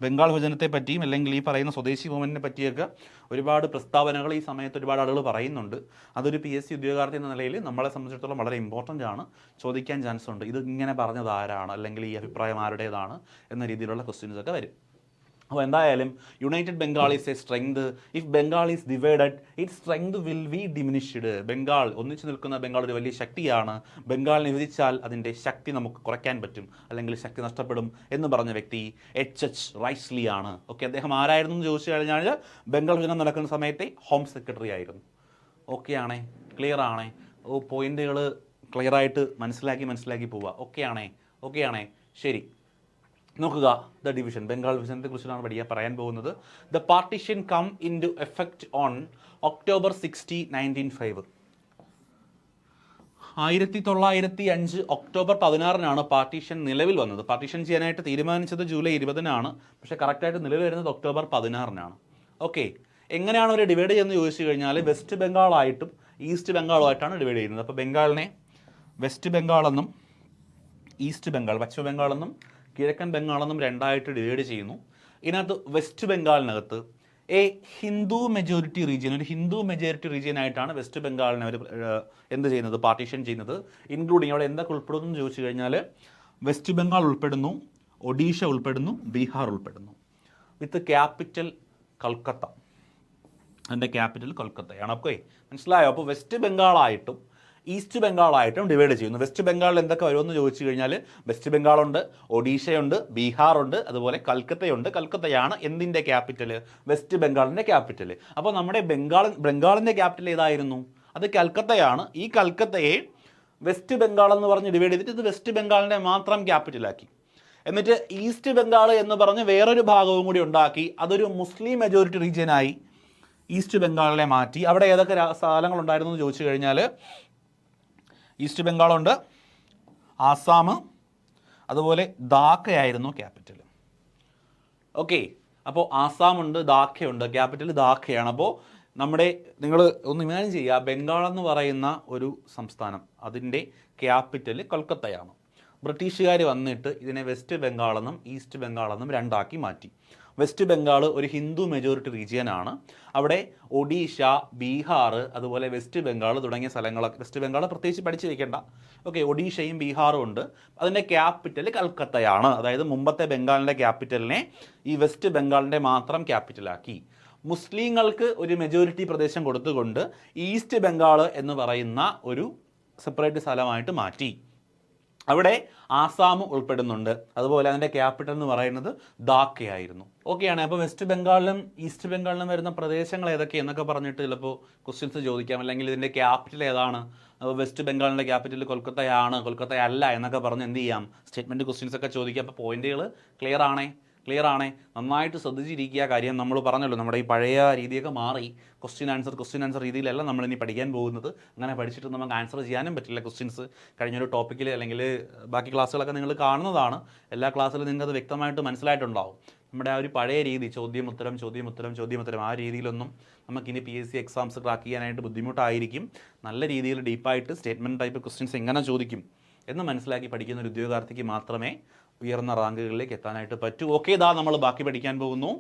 ബംഗാൾ വിഭജനത്തെ പറ്റിയും അല്ലെങ്കിൽ ഈ പറയുന്ന സ്വദേശി മൂവ്മെൻറ്റിനെ പറ്റിയൊക്കെ ഒരുപാട് പ്രസ്താവനകൾ ഈ സമയത്ത് ഒരുപാട് ആളുകൾ പറയുന്നുണ്ട്. അതൊരു PSC ഉദ്യോഗാർത്ഥി എന്ന നിലയിൽ നമ്മളെ സംബന്ധിച്ചിടത്തോളം വളരെ ഇമ്പോർട്ടൻ്റ് ആണ്, ചോദിക്കാൻ ചാൻസ് ഉണ്ട്. ഇത് ഇങ്ങനെ പറഞ്ഞത് ആരാണ്, അല്ലെങ്കിൽ ഈ അഭിപ്രായം ആരുടേതാണ് എന്ന രീതിയിലുള്ള ക്വസ്റ്റ്യൻസ് ഒക്കെ വരും. അപ്പോൾ എന്തായാലും United Bengal is a strength. If Bengal is divided it strength will be diminished. Bengal ഒന്നിച്ചു നിൽക്കുന്ന ബംഗാൾ ഒരു വലിയ ശക്തിയാണ്. ബംഗാളിനെ വിഭജിച്ചാൽ അതിൻ്റെ ശക്തി നമുക്ക് കുറയ്ക്കാൻ പറ്റും, അല്ലെങ്കിൽ ശക്തി നഷ്ടപ്പെടും എന്ന് പറഞ്ഞ വ്യക്തി H.H. റൈസ്ലി ആണ്. ഓക്കെ, അദ്ദേഹം ആരായിരുന്നു എന്ന് ചോദിച്ചു കഴിഞ്ഞാൽ ബംഗാൾ വിഭജനം നടക്കുന്ന സമയത്തെ ഹോം സെക്രട്ടറി ആയിരുന്നു. ഓക്കെ ആണേ, ക്ലിയർ ആണേ? പോയിന്റുകൾ ക്ലിയറായിട്ട് മനസ്സിലാക്കി പോവുക. ഓക്കെ ആണേ, ശരി. നോക്കുക, ദ ഡിവിഷൻ, ബംഗാൾ വിഭജനത്തെ കുറിച്ചാണ് പറയാൻ പോകുന്നത്. The partition come into effect on October 60, 1905. 1905 October 16 partition നിലവിൽ വന്നത്. പാർട്ടീഷൻ ചെയ്യാനായിട്ട് തീരുമാനിച്ചത് July 20 പക്ഷേ കറക്റ്റായിട്ട് നിലവിൽ വരുന്നത് October 16. ഓക്കെ, എങ്ങനെയാണ് അവർ ഡിവൈഡ് ചെയ്യുന്നത് ചോദിച്ചു കഴിഞ്ഞാൽ വെസ്റ്റ് ബംഗാളായിട്ടും ഈസ്റ്റ് ബംഗാളുമായിട്ടാണ് ഡിവൈഡ് ചെയ്യുന്നത്. അപ്പോൾ ബംഗാളിനെ വെസ്റ്റ് ബംഗാളെന്നും ഈസ്റ്റ് ബംഗാൾ, പശ്ചിമ ബംഗാളെന്നും കിഴക്കൻ ബംഗാളെന്നും രണ്ടായിട്ട് ഡിവൈഡ് ചെയ്യുന്നു. ഇതിനകത്ത് വെസ്റ്റ് ബംഗാളിനകത്ത് ഒരു ഹിന്ദു മെജോറിറ്റി റീജിയൻ ആയിട്ടാണ് വെസ്റ്റ് ബംഗാളിനെ അവർ എന്ത് ചെയ്യുന്നത്, പാർട്ടീഷൻ ചെയ്യുന്നത്. ഇൻക്ലൂഡിങ് അവിടെ എന്തൊക്കെ ഉൾപ്പെടുന്നു എന്ന് ചോദിച്ചു കഴിഞ്ഞാൽ വെസ്റ്റ് ബംഗാൾ ഉൾപ്പെടുന്നു, ഒഡീഷ ഉൾപ്പെടുന്നു, ബീഹാർ ഉൾപ്പെടുന്നു, വിത്ത് ക്യാപിറ്റൽ കൊൽക്കത്ത. അതിൻ്റെ ക്യാപിറ്റൽ കൊൽക്കത്തയാണ്. ഓക്കെ, മനസ്സിലായോ? അപ്പോൾ വെസ്റ്റ് ബംഗാളായിട്ടും ഈസ്റ്റ് ബംഗാളായിട്ടും ഡിവൈഡ് ചെയ്യുന്നു. വെസ്റ്റ് ബംഗാളിൽ എന്തൊക്കെ വരുമെന്ന് ചോദിച്ചു കഴിഞ്ഞാൽ വെസ്റ്റ് ബംഗാളുണ്ട്, ഒഡീഷയുണ്ട്, ബീഹാറുണ്ട്, അതുപോലെ കൽക്കത്തയുണ്ട്. കൽക്കത്തയാണ് എന്തിൻ്റെ ക്യാപിറ്റൽ? West ബംഗാളിൻ്റെ capital. അപ്പോൾ നമ്മുടെ ബംഗാളിൻ്റെ ക്യാപിറ്റൽ ഏതായിരുന്നു? അത് കൽക്കത്തയാണ്. ഈ കൽക്കത്തയെ വെസ്റ്റ് ബംഗാൾ എന്ന് പറഞ്ഞ് ഡിവൈഡ് ചെയ്തിട്ട് ഇത് വെസ്റ്റ് ബംഗാളിൻ്റെ മാത്രം ക്യാപിറ്റലാക്കി. എന്നിട്ട് ഈസ്റ്റ് ബംഗാൾ എന്ന് പറഞ്ഞ് വേറൊരു ഭാഗവും കൂടി ഉണ്ടാക്കി. അതൊരു മുസ്ലിം മെജോറിറ്റി റീജിയനായി ഈസ്റ്റ് ബംഗാളിനെ മാറ്റി. അവിടെ ഏതൊക്കെ സ്ഥലങ്ങളുണ്ടായിരുന്നു എന്ന് ചോദിച്ചു കഴിഞ്ഞാൽ ഈസ്റ്റ് ബംഗാളുണ്ട്, ആസാം, അതുപോലെ ധാക്കയായിരുന്നു ക്യാപിറ്റൽ. ഓക്കെ, അപ്പോൾ ആസാമുണ്ട്, ധാക്കയുണ്ട്, ക്യാപിറ്റൽ ധാക്കയാണ്. അപ്പോൾ നിങ്ങൾ ഒന്ന് ഇമാജിൻ ചെയ്യുക, ബംഗാൾ എന്ന് പറയുന്ന ഒരു സംസ്ഥാനം, അതിൻ്റെ ക്യാപിറ്റൽ കൊൽക്കത്തയാണ്. ബ്രിട്ടീഷുകാർ വന്നിട്ട് ഇതിനെ വെസ്റ്റ് ബംഗാളെന്നും ഈസ്റ്റ് ബംഗാളെന്നും രണ്ടാക്കി മാറ്റി. വെസ്റ്റ് ബംഗാൾ ഒരു ഹിന്ദു മെജോറിറ്റി റീജിയനാണ്. അവിടെ ഒഡീഷ, ബീഹാർ, അതുപോലെ വെസ്റ്റ് ബംഗാൾ തുടങ്ങിയ സ്ഥലങ്ങളൊക്കെ, വെസ്റ്റ് ബംഗാൾ പ്രത്യേകിച്ച് പഠിച്ചു വയ്ക്കേണ്ട. ഓക്കെ, ഒഡീഷയും ബീഹാറും ഉണ്ട്. അതിൻ്റെ ക്യാപിറ്റൽ കൽക്കത്തയാണ്. അതായത് മുമ്പത്തെ ബംഗാളിൻ്റെ ക്യാപിറ്റലിനെ ഈ വെസ്റ്റ് ബംഗാളിൻ്റെ മാത്രം ക്യാപിറ്റലാക്കി. മുസ്ലിങ്ങൾക്ക് ഒരു മെജോറിറ്റി പ്രദേശം കൊടുത്തുകൊണ്ട് ഈസ്റ്റ് ബംഗാൾ എന്ന് പറയുന്ന ഒരു സെപ്പറേറ്റ് സ്ഥലമായിട്ട് മാറ്റി. അവിടെ ആസാം ഉൾപ്പെടുന്നുണ്ട്. അതുപോലെ അതിൻ്റെ ക്യാപിറ്റൽ എന്ന് പറയുന്നത് ധാക്കയായിരുന്നു. ഓക്കെയാണ്. അപ്പോൾ വെസ്റ്റ് ബംഗാളിലും ഈസ്റ്റ് ബംഗാളിലും വരുന്ന പ്രദേശങ്ങൾ ഏതൊക്കെയെന്നൊക്കെ പറഞ്ഞിട്ട് ചിലപ്പോൾ ക്വസ്റ്റ്യൻസ് ചോദിക്കാം. അല്ലെങ്കിൽ ഇതിൻ്റെ ക്യാപിറ്റൽ ഏതാണ്? അപ്പോൾ വെസ്റ്റ് ബംഗാളിൻ്റെ ക്യാപിറ്റൽ കൊൽക്കത്തയല്ല എന്നൊക്കെ പറഞ്ഞ് എന്ത് ചെയ്യാം, സ്റ്റേറ്റ്മെൻറ്റ് ക്വസ്റ്റ്യൻസ് ഒക്കെ ചോദിക്കാം. അപ്പോൾ പോയിന്റുകൾ ക്ലിയർ ആണേ, നന്നായിട്ട് ശ്രദ്ധിച്ചിരിക്കുക. കാര്യം നമ്മൾ പറഞ്ഞല്ലോ, നമ്മുടെ ഈ പഴയ രീതിയൊക്കെ മാറി. ക്വസ്റ്റ്യൻ ആൻസർ രീതിയിലല്ല നമ്മളിനി പഠിക്കാൻ പോകുന്നത്. അങ്ങനെ പഠിച്ചിട്ട് നമുക്ക് ആൻസർ ചെയ്യാനും പറ്റില്ല ക്വസ്റ്റ്യൻസ്. കഴിഞ്ഞൊരു ടോപ്പിക്കിൽ അല്ലെങ്കിൽ ബാക്കി ക്ലാസ്സുകളൊക്കെ നിങ്ങൾ കാണുന്നതാണ്. എല്ലാ ക്ലാസ്സിലും നിങ്ങൾക്ക് അത് വ്യക്തമായിട്ട് മനസ്സിലായിട്ടുണ്ടാവും. നമ്മുടെ ആ ഒരു പഴയ രീതി, ചോദ്യം ഉത്തരം ആ രീതിയിലൊന്നും നമുക്കിനി PSC എക്സാംസ് ക്രാക്ക് ചെയ്യാനായിട്ട് ബുദ്ധിമുട്ടായിരിക്കും. നല്ല രീതിയിൽ ഡീപ്പായിട്ട് സ്റ്റേറ്റ്മെൻറ്റ് ടൈപ്പ് ക്വസ്റ്റ്യൻസ് എങ്ങനെ ചോദിക്കും എന്ന് മനസ്സിലാക്കി പഠിക്കുന്ന ഒരു ഉദ്യോഗാർത്ഥിക്ക് മാത്രമേ ഉയർന്ന റാങ്കുകളിലേക്ക് എത്താനായിട്ട് പറ്റൂ. ഓക്കെ, ഇതാ നമ്മൾ ബാക്കി പഠിക്കാൻ പോകുന്നു.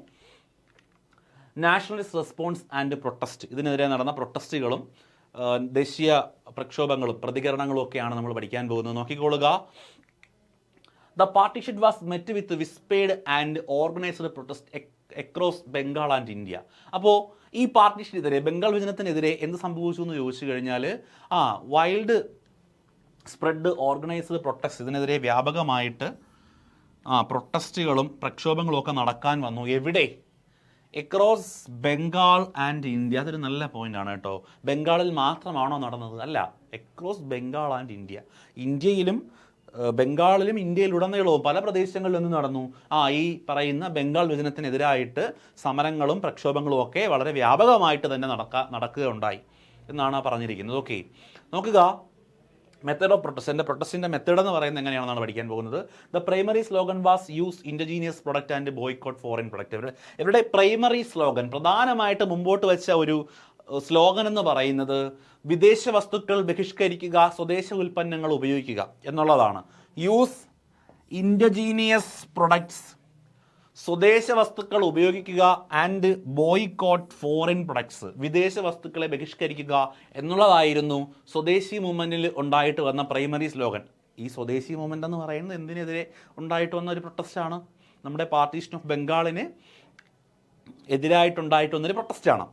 Nationalist response and protest. ഇതിനെതിരെ നടന്ന പ്രൊട്ടസ്റ്റുകളും ദേശീയ പ്രക്ഷോഭങ്ങളും പ്രതികരണങ്ങളും ഒക്കെയാണ് നമ്മൾ പഠിക്കാൻ പോകുന്നത്. നോക്കിക്കൊള്ളുക. The partition was met with widespread and organised protest across Bengal and India. അപ്പോൾ ഈ പാർട്ടീഷനെതിരെ, ബംഗാൾ വിഭജനത്തിനെതിരെ എന്ത് സംഭവിച്ചു എന്ന് ചോദിച്ചു കഴിഞ്ഞാൽ വൈൽഡ് സ്പ്രെഡ് ഓർഗനൈസ്ഡ് പ്രൊട്ടസ്റ്റ്, ഇതിനെതിരെ വ്യാപകമായിട്ട് പ്രൊട്ടസ്റ്റുകളും പ്രക്ഷോഭങ്ങളും ഒക്കെ നടക്കാൻ വന്നു. എവിടെ? Across Bengal and India. അതൊരു നല്ല പോയിന്റാണ് കേട്ടോ. ബംഗാളിൽ മാത്രമാണോ നടന്നത്? അല്ല, എക്രോസ് ബംഗാൾ ആൻഡ് ഇന്ത്യ. ഇന്ത്യയിലും ബംഗാളിലും ഇന്ത്യയിലുടനീളവും പല പ്രദേശങ്ങളിലും നിന്ന് നടന്നു. ഈ പറയുന്ന ബംഗാൾ വിഭജനത്തിനെതിരായിട്ട് സമരങ്ങളും പ്രക്ഷോഭങ്ങളും ഒക്കെ വളരെ വ്യാപകമായിട്ട് തന്നെ നടക്കുകയുണ്ടായി എന്നാണ് പറഞ്ഞിരിക്കുന്നത്. ഓക്കെ, നോക്കുക. Method of protest. പ്രൊട്ടസ്റ്റിൻ്റെ മെത്തേഡ് എന്ന് പറയുന്നത് എങ്ങനെയാണെന്നാണ് പഠിക്കാൻ പോകുന്നത്. The primary slogan was use indigenous product and boycott foreign product. ഇവരുടെ പ്രൈമറി സ്ലോഗൻ, പ്രധാനമായിട്ട് മുമ്പോട്ട് വെച്ച ഒരു സ്ലോഗൻ എന്ന് പറയുന്നത് വിദേശ വസ്തുക്കൾ ബഹിഷ്കരിക്കുക, സ്വദേശ ഉൽപ്പന്നങ്ങൾ ഉപയോഗിക്കുക എന്നുള്ളതാണ്. യൂസ് ഇൻഡിജീനിയസ് പ്രൊഡക്ട്സ്, സ്വദേശ വസ്തുക്കൾ ഉപയോഗിക്കുക, ആൻഡ് ബോയ്കോട്ട് ഫോറിൻ പ്രൊഡക്ട്സ്, വിദേശ വസ്തുക്കളെ ബഹിഷ്കരിക്കുക എന്നുള്ളതായിരുന്നു സ്വദേശി മൂവ്മെൻറ്റിൽ ഉണ്ടായിട്ട് വന്ന പ്രൈമറി സ്ലോഗൻ. ഈ സ്വദേശി മൂവ്മെൻ്റ് എന്ന് പറയുന്നത് എന്തിനെതിരെ ഉണ്ടായിട്ട് വന്ന ഒരു പ്രൊട്ടസ്റ്റാണ്, നമ്മുടെ പാർട്ടീഷൻ ഓഫ് ബംഗാളിന് എതിരായിട്ടുണ്ടായിട്ട് വന്നൊരു പ്രൊട്ടസ്റ്റാണ്.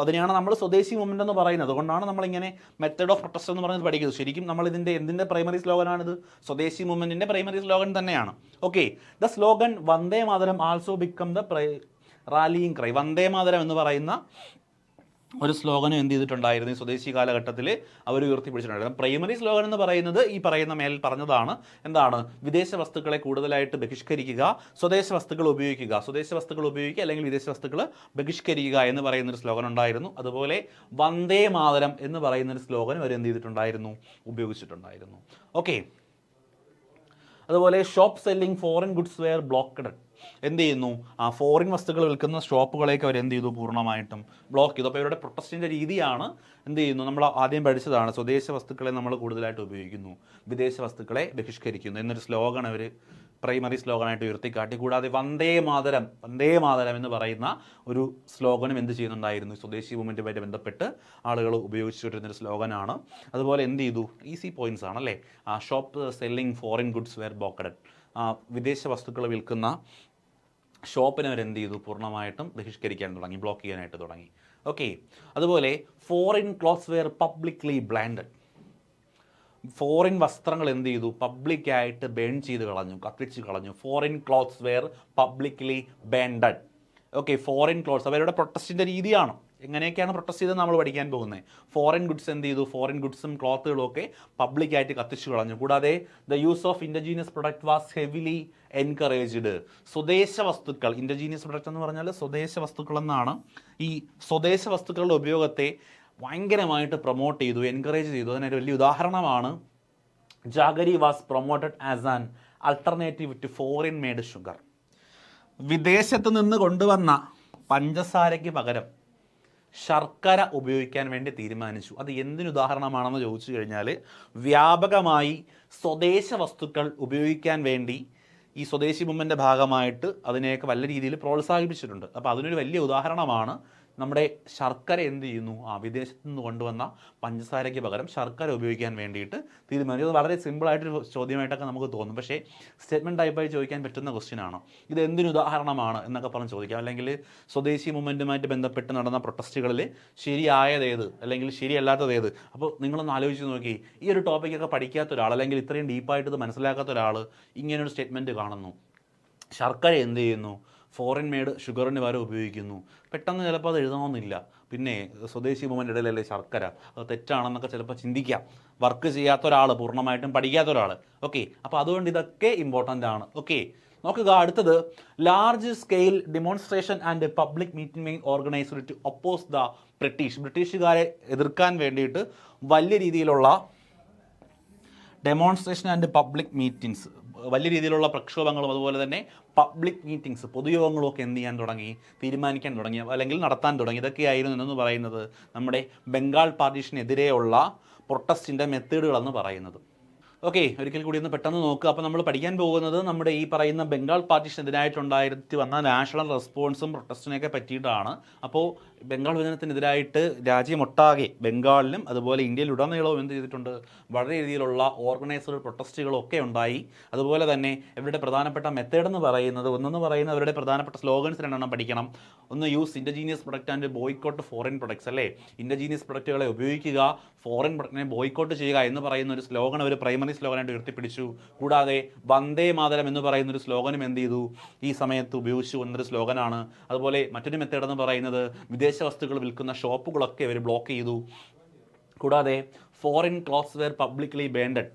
അതിനെയാണ് നമ്മൾ സ്വദേശി മൂവ്മെൻ്റ് എന്ന് പറയുന്നത്. അതുകൊണ്ടാണ് നമ്മളിങ്ങനെ മെത്തേഡ് ഓഫ് പ്രൊട്ടസ്റ്റ് എന്ന് പറയുന്നത് പഠിക്കുന്നത്. ശരിക്കും നമ്മൾ എന്തിൻ്റെ പ്രൈമറി സ്ലോഗനാണിത്? സ്വദേശി മൂവ്മെൻറ്റിൻ്റെ പ്രൈമറി സ്ലോഗൻ തന്നെയാണ്. Okay, the slogan Vande Mataram also become the rallying cry. Vande Mataram എന്ന് പറയുന്ന ഒരു സ്ലോഗനും എന്ത് ചെയ്തിട്ടുണ്ടായിരുന്നു? ഈ സ്വദേശി കാലഘട്ടത്തിൽ അവർ ഉയർത്തിപ്പിടിച്ചിട്ടുണ്ടായിരുന്നു. പ്രൈമറി സ്ലോഗൻ എന്ന് പറയുന്നത് ഈ പറയുന്ന മേൽ പറഞ്ഞതാണ്. എന്താണ്? വിദേശ വസ്തുക്കളെ കൂടുതലായിട്ട് ബഹിഷ്കരിക്കുക, സ്വദേശ വസ്തുക്കൾ ഉപയോഗിക്കുക, സ്വദേശ വസ്തുക്കൾ ഉപയോഗിക്കുക അല്ലെങ്കിൽ വിദേശ വസ്തുക്കൾ ബഹിഷ്കരിക്കുക എന്ന് പറയുന്നൊരു സ്ലോഗൻ ഉണ്ടായിരുന്നു. അതുപോലെ വന്ദേ മാതരം എന്ന് പറയുന്നൊരു സ്ലോഗൻ അവർ എന്ത് ചെയ്തിട്ടുണ്ടായിരുന്നു? ഉപയോഗിച്ചിട്ടുണ്ടായിരുന്നു. ഓക്കെ, അതുപോലെ shop selling foreign goods were blockaded. എന്ത് ചെയ്യുന്നു? ആ ഫോറിൻ വസ്തുക്കൾ വിൽക്കുന്ന ഷോപ്പുകളേക്ക് അവർ എന്ത് ചെയ്തു? പൂർണ്ണമായിട്ടും ബ്ലോക്ക് ചെയ്തു. അപ്പോൾ ഇവരുടെ പ്രൊട്ടസ്റ്റിൻ്റെ രീതിയാണ് എന്ത് ചെയ്യുന്നു? നമ്മൾ ആദ്യം പഠിച്ചതാണ്, സ്വദേശ വസ്തുക്കളെ നമ്മൾ കൂടുതലായിട്ട് ഉപയോഗിക്കുന്നു, വിദേശ വസ്തുക്കളെ ബഹിഷ്കരിക്കുന്നു എന്നൊരു സ്ലോഗൻ അവർ പ്രൈമറി സ്ലോഗനായിട്ട് ഉയർത്തിക്കാട്ടി. കൂടാതെ വന്ദേ മാതരം എന്ന് പറയുന്ന ഒരു സ്ലോഗനും എന്ത് ചെയ്യുന്നുണ്ടായിരുന്നു? സ്വദേശി മൂവ്മെൻറ്റുമായിട്ട് ബന്ധപ്പെട്ട് ആളുകൾ ഉപയോഗിച്ചുകൊണ്ടിരുന്നൊരു സ്ലോഗനാണ്. അതുപോലെ എന്ത് ചെയ്തു? ഈസി പോയിന്റ്സ് ആണല്ലേ. Shop selling foreign goods were blockaded, വിദേശ വസ്തുക്കൾ വിൽക്കുന്ന ഷോപ്പിനെ അവരെന്ത് ചെയ്തു? പൂർണ്ണമായിട്ടും ബഹിഷ്കരിക്കാൻ തുടങ്ങി, ബ്ലോക്ക് ചെയ്യാനായിട്ട് തുടങ്ങി. ഓക്കെ, അതുപോലെ foreign clothes wear publicly branded. Foreign വസ്ത്രങ്ങൾ എന്ത് ചെയ്തു? പബ്ലിക്കായിട്ട് ബേൺ ചെയ്ത് കളഞ്ഞു, കത്തിച്ച് കളഞ്ഞു. Foreign clothes wear publicly banded. Okay, foreign clothes അവരുടെ പ്രൊട്ടസ്റ്റിൻ്റെ രീതിയാണ്. എങ്ങനെയൊക്കെയാണ് പ്രൊട്ടസ്റ്റ് ചെയ്തത് നമ്മൾ പഠിക്കാൻ പോകുന്നത്. ഫോറിൻ ഗുഡ്സ് എന്ത് ചെയ്തു? ഫോറിൻ ഗുഡ്സും ക്ലോത്തുകളും ഒക്കെ പബ്ലിക്കായിട്ട് കത്തിച്ചു കളഞ്ഞു. കൂടാതെ the use of indigenous product was heavily encouraged. സ്വദേശ വസ്തുക്കൾ, ഇൻഡിജീനിയസ് പ്രൊഡക്റ്റ് എന്ന് പറഞ്ഞാൽ സ്വദേശ വസ്തുക്കൾ എന്നാണ്. ഈ സ്വദേശ വസ്തുക്കളുടെ ഉപയോഗത്തെ ഭയങ്കരമായിട്ട് പ്രൊമോട്ട് ചെയ്തു, എൻകറേജ് ചെയ്തു. അതിനൊരു വലിയ ഉദാഹരണമാണ് jaggery was promoted as an alternative to foreign made sugar. വിദേശത്ത് നിന്ന് കൊണ്ടുവന്ന പഞ്ചസാരയ്ക്ക് പകരം ശർക്കര ഉപയോഗിക്കാൻ വേണ്ടി തീരുമാനിച്ചു. അത് എന്തിനുദാഹരണമാണെന്ന് ചോദിച്ചു കഴിഞ്ഞാൽ, വ്യാപകമായി സ്വദേശ വസ്തുക്കൾ ഉപയോഗിക്കാൻ വേണ്ടി ഈ സ്വദേശി മൂവ്മെൻ്റിൻ്റെ ഭാഗമായിട്ട് അതിനെയൊക്കെ വല്ല രീതിയിൽ പ്രോത്സാഹിപ്പിച്ചിട്ടുണ്ട്. അപ്പോൾ അതിനൊരു വലിയ ഉദാഹരണമാണ് നമ്മുടെ ശർക്കര എന്ത് ചെയ്യുന്നു? വിദേശത്ത് നിന്ന് കൊണ്ടുവന്ന പഞ്ചസാരയ്ക്ക് പകരം ശർക്കര ഉപയോഗിക്കാൻ വേണ്ടിയിട്ട് തീരുമാനിച്ചു. അത് വളരെ സിമ്പിളായിട്ടൊരു ചോദ്യമായിട്ടൊക്കെ നമുക്ക് തോന്നും, പക്ഷേ സ്റ്റേറ്റ്മെൻറ്റ് ടൈപ്പായി ചോദിക്കാൻ പറ്റുന്ന ക്വസ്റ്റ്യനാണ്. ഇത് എന്തിനു ഉദാഹരണമാണ് എന്നൊക്കെ പറഞ്ഞ് ചോദിക്കാം. അല്ലെങ്കിൽ സ്വദേശി മൂവ്മെൻറ്റുമായിട്ട് ബന്ധപ്പെട്ട് നടന്ന പ്രൊട്ടസ്റ്റുകളിൽ ശരിയായതേത് അല്ലെങ്കിൽ ശരിയല്ലാത്തതേത്? അപ്പോൾ നിങ്ങളൊന്ന് ആലോചിച്ച് നോക്കി, ഈ ഒരു ടോപ്പിക്കൊക്കെ പഠിക്കാത്ത ഒരാൾ അല്ലെങ്കിൽ ഇത്രയും ഡീപ്പായിട്ട് ഇത് മനസ്സിലാക്കാത്ത ഒരാൾ ഇങ്ങനൊരു സ്റ്റേറ്റ്മെൻറ്റ് കാണുന്നു, ശർക്കര എന്ത് ചെയ്യുന്നു? ഫോറിൻ മെയ്ഡ് ഷുഗറിന് പകരം ഉപയോഗിക്കുന്നു. പെട്ടെന്ന് ചിലപ്പോൾ അത് എഴുതണമെന്നില്ല. പിന്നെ സ്വദേശി മൂവ്മെൻ്റ് ഇടയിലല്ലേ ശർക്കര, അത് തെറ്റാണെന്നൊക്കെ ചിലപ്പോൾ ചിന്തിക്കാം. വർക്ക് ചെയ്യാത്ത ഒരാൾ, പൂർണ്ണമായിട്ടും പഠിക്കാത്ത ഒരാൾ. ഓക്കെ, അപ്പോൾ അതുകൊണ്ട് ഇതൊക്കെ ഇമ്പോർട്ടൻ്റ് ആണ്. ഓക്കെ, നോക്കുക. അടുത്തത് large scale demonstration and public meeting organised to oppose the ബ്രിട്ടീഷുകാരെ എതിർക്കാൻ വേണ്ടിയിട്ട് വലിയ രീതിയിലുള്ള ഡെമോൺസ്ട്രേഷൻ ആൻഡ് പബ്ലിക് മീറ്റിംഗ്സ്, വലിയ രീതിയിലുള്ള പ്രക്ഷോഭങ്ങളും അതുപോലെ തന്നെ പബ്ലിക് മീറ്റിംഗ്സ്, പൊതുയോഗങ്ങളും ഒക്കെ എന്ത് ചെയ്യാൻ തുടങ്ങി? തീരുമാനിക്കാൻ തുടങ്ങി അല്ലെങ്കിൽ നടത്താൻ തുടങ്ങി. ഇതൊക്കെയായിരുന്നു എന്ന് പറയുന്നത് നമ്മുടെ ബംഗാൾ പാർട്ടീഷനെതിരെയുള്ള പ്രൊട്ടസ്റ്റിൻ്റെ മെത്തേഡുകളെന്ന് പറയുന്നത്. ഓക്കെ, ഒരിക്കൽ കൂടി ഒന്ന് പെട്ടെന്ന് നോക്കുക. അപ്പോൾ നമ്മൾ പഠിക്കാൻ പോകുന്നത് നമ്മുടെ ഈ പറയുന്ന ബംഗാൾ പാർട്ടീഷനെതിരായിട്ടുണ്ടായിട്ട് വന്ന നാഷണൽ റെസ്പോൺസും പ്രൊട്ടസ്റ്റിനെയൊക്കെ പറ്റിയിട്ടാണ്. അപ്പോൾ ബംഗാൾ വിഭജനത്തിനെതിരായിട്ട് രാജ്യമൊട്ടാകെ, ബംഗാളിലും അതുപോലെ ഇന്ത്യയിലുടനീളവും എന്ത് ചെയ്തിട്ടുണ്ട്? വളരെ രീതിയിലുള്ള ഓർഗനൈസ്ഡ് പ്രൊട്ടസ്റ്റുകളൊക്കെ ഉണ്ടായി. അതുപോലെ തന്നെ ഇവരുടെ പ്രധാനപ്പെട്ട മെത്തേഡെന്ന് പറയുന്നത്, അവരുടെ പ്രധാനപ്പെട്ട സ്ലോഗൻസ് രണ്ടെണ്ണം പഠിക്കണം. ഒന്ന്, use indigenous product and boycott foreign products, അല്ലേ? ഇൻഡിജീനിയസ് പ്രൊഡക്റ്റുകളെ ഉപയോഗിക്കുക, ഫോറിൻ പ്രൊഡക്റ്റിനെ ബോയ്ക്കോട്ട് ചെയ്യുക എന്ന് പറയുന്ന ഒരു സ്ലോഗൻ അവർ പ്രൈമറി സ്ലോഗനായിട്ട് ഉയർത്തിപ്പിടിച്ചു. കൂടാതെ വന്ദേ മാതരം എന്ന് പറയുന്ന ഒരു സ്ലോഗനും എന്ത് ചെയ്തു? ഈ സമയത്ത് ഉപയോഗിച്ചു വന്നൊരു സ്ലോഗനാണ്. അതുപോലെ മറ്റൊരു മെത്തേഡ് എന്ന് പറയുന്നത് വിദേശ വസ്തുക്കൾ വിൽക്കുന്ന ഷോപ്പുകളൊക്കെ അവർ ബ്ലോക്ക് ചെയ്തു. കൂടാതെ foreign clothes wear publicly banded,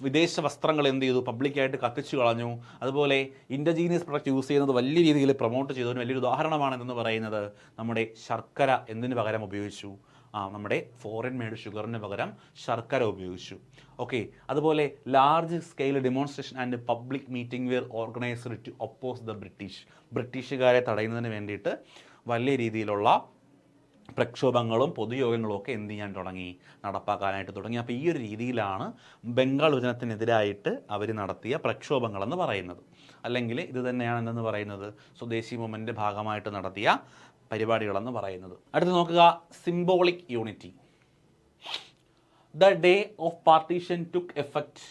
വിദേശ വസ്ത്രങ്ങൾ എന്ത് ചെയ്തു? പബ്ലിക്കായിട്ട് കത്തിച്ചു കളഞ്ഞു. അതുപോലെ ഇൻഡിജീനിയസ് പ്രൊഡക്റ്റ് യൂസ് ചെയ്യുന്നത് വലിയ രീതിയിൽ പ്രൊമോട്ട് ചെയ്തു. ഒരു വലിയൊരു ഉദാഹരണമാണെന്ന് പറയുന്നത് നമ്മുടെ ശർക്കര എന്തിനു പകരം ഉപയോഗിച്ചു? നമ്മുടെ ഫോറിൻ മെയ്ഡ് ഷുഗറിന് പകരം ശർക്കര ഉപയോഗിച്ചു. ഓക്കെ, അതുപോലെ large scale demonstration and public meeting were organised to oppose the ബ്രിട്ടീഷുകാരെ തടയുന്നതിന് വേണ്ടിയിട്ട് വലിയ രീതിയിലുള്ള പ്രക്ഷോഭങ്ങളും പൊതുയോഗങ്ങളും ഒക്കെ എന്ത് ചെയ്യാൻ തുടങ്ങി, നടപ്പാക്കാനായിട്ട് തുടങ്ങി. അപ്പോൾ ഈ ഒരു രീതിയിലാണ് ബംഗാൾ വിഭജനത്തിനെതിരായിട്ട് അവർ നടത്തിയ പ്രക്ഷോഭങ്ങളെന്ന് പറയുന്നത്. അല്ലെങ്കിൽ ഇത് തന്നെയാണ് എന്തെന്ന് പറയുന്നത്, സ്വദേശി മൂവ്മെൻറ്റിൻ്റെ ഭാഗമായിട്ട് നടത്തിയ പരിപാടികളെന്ന് പറയുന്നത്. അടുത്ത് നോക്കുക, symbolic unity. The day of partition took effect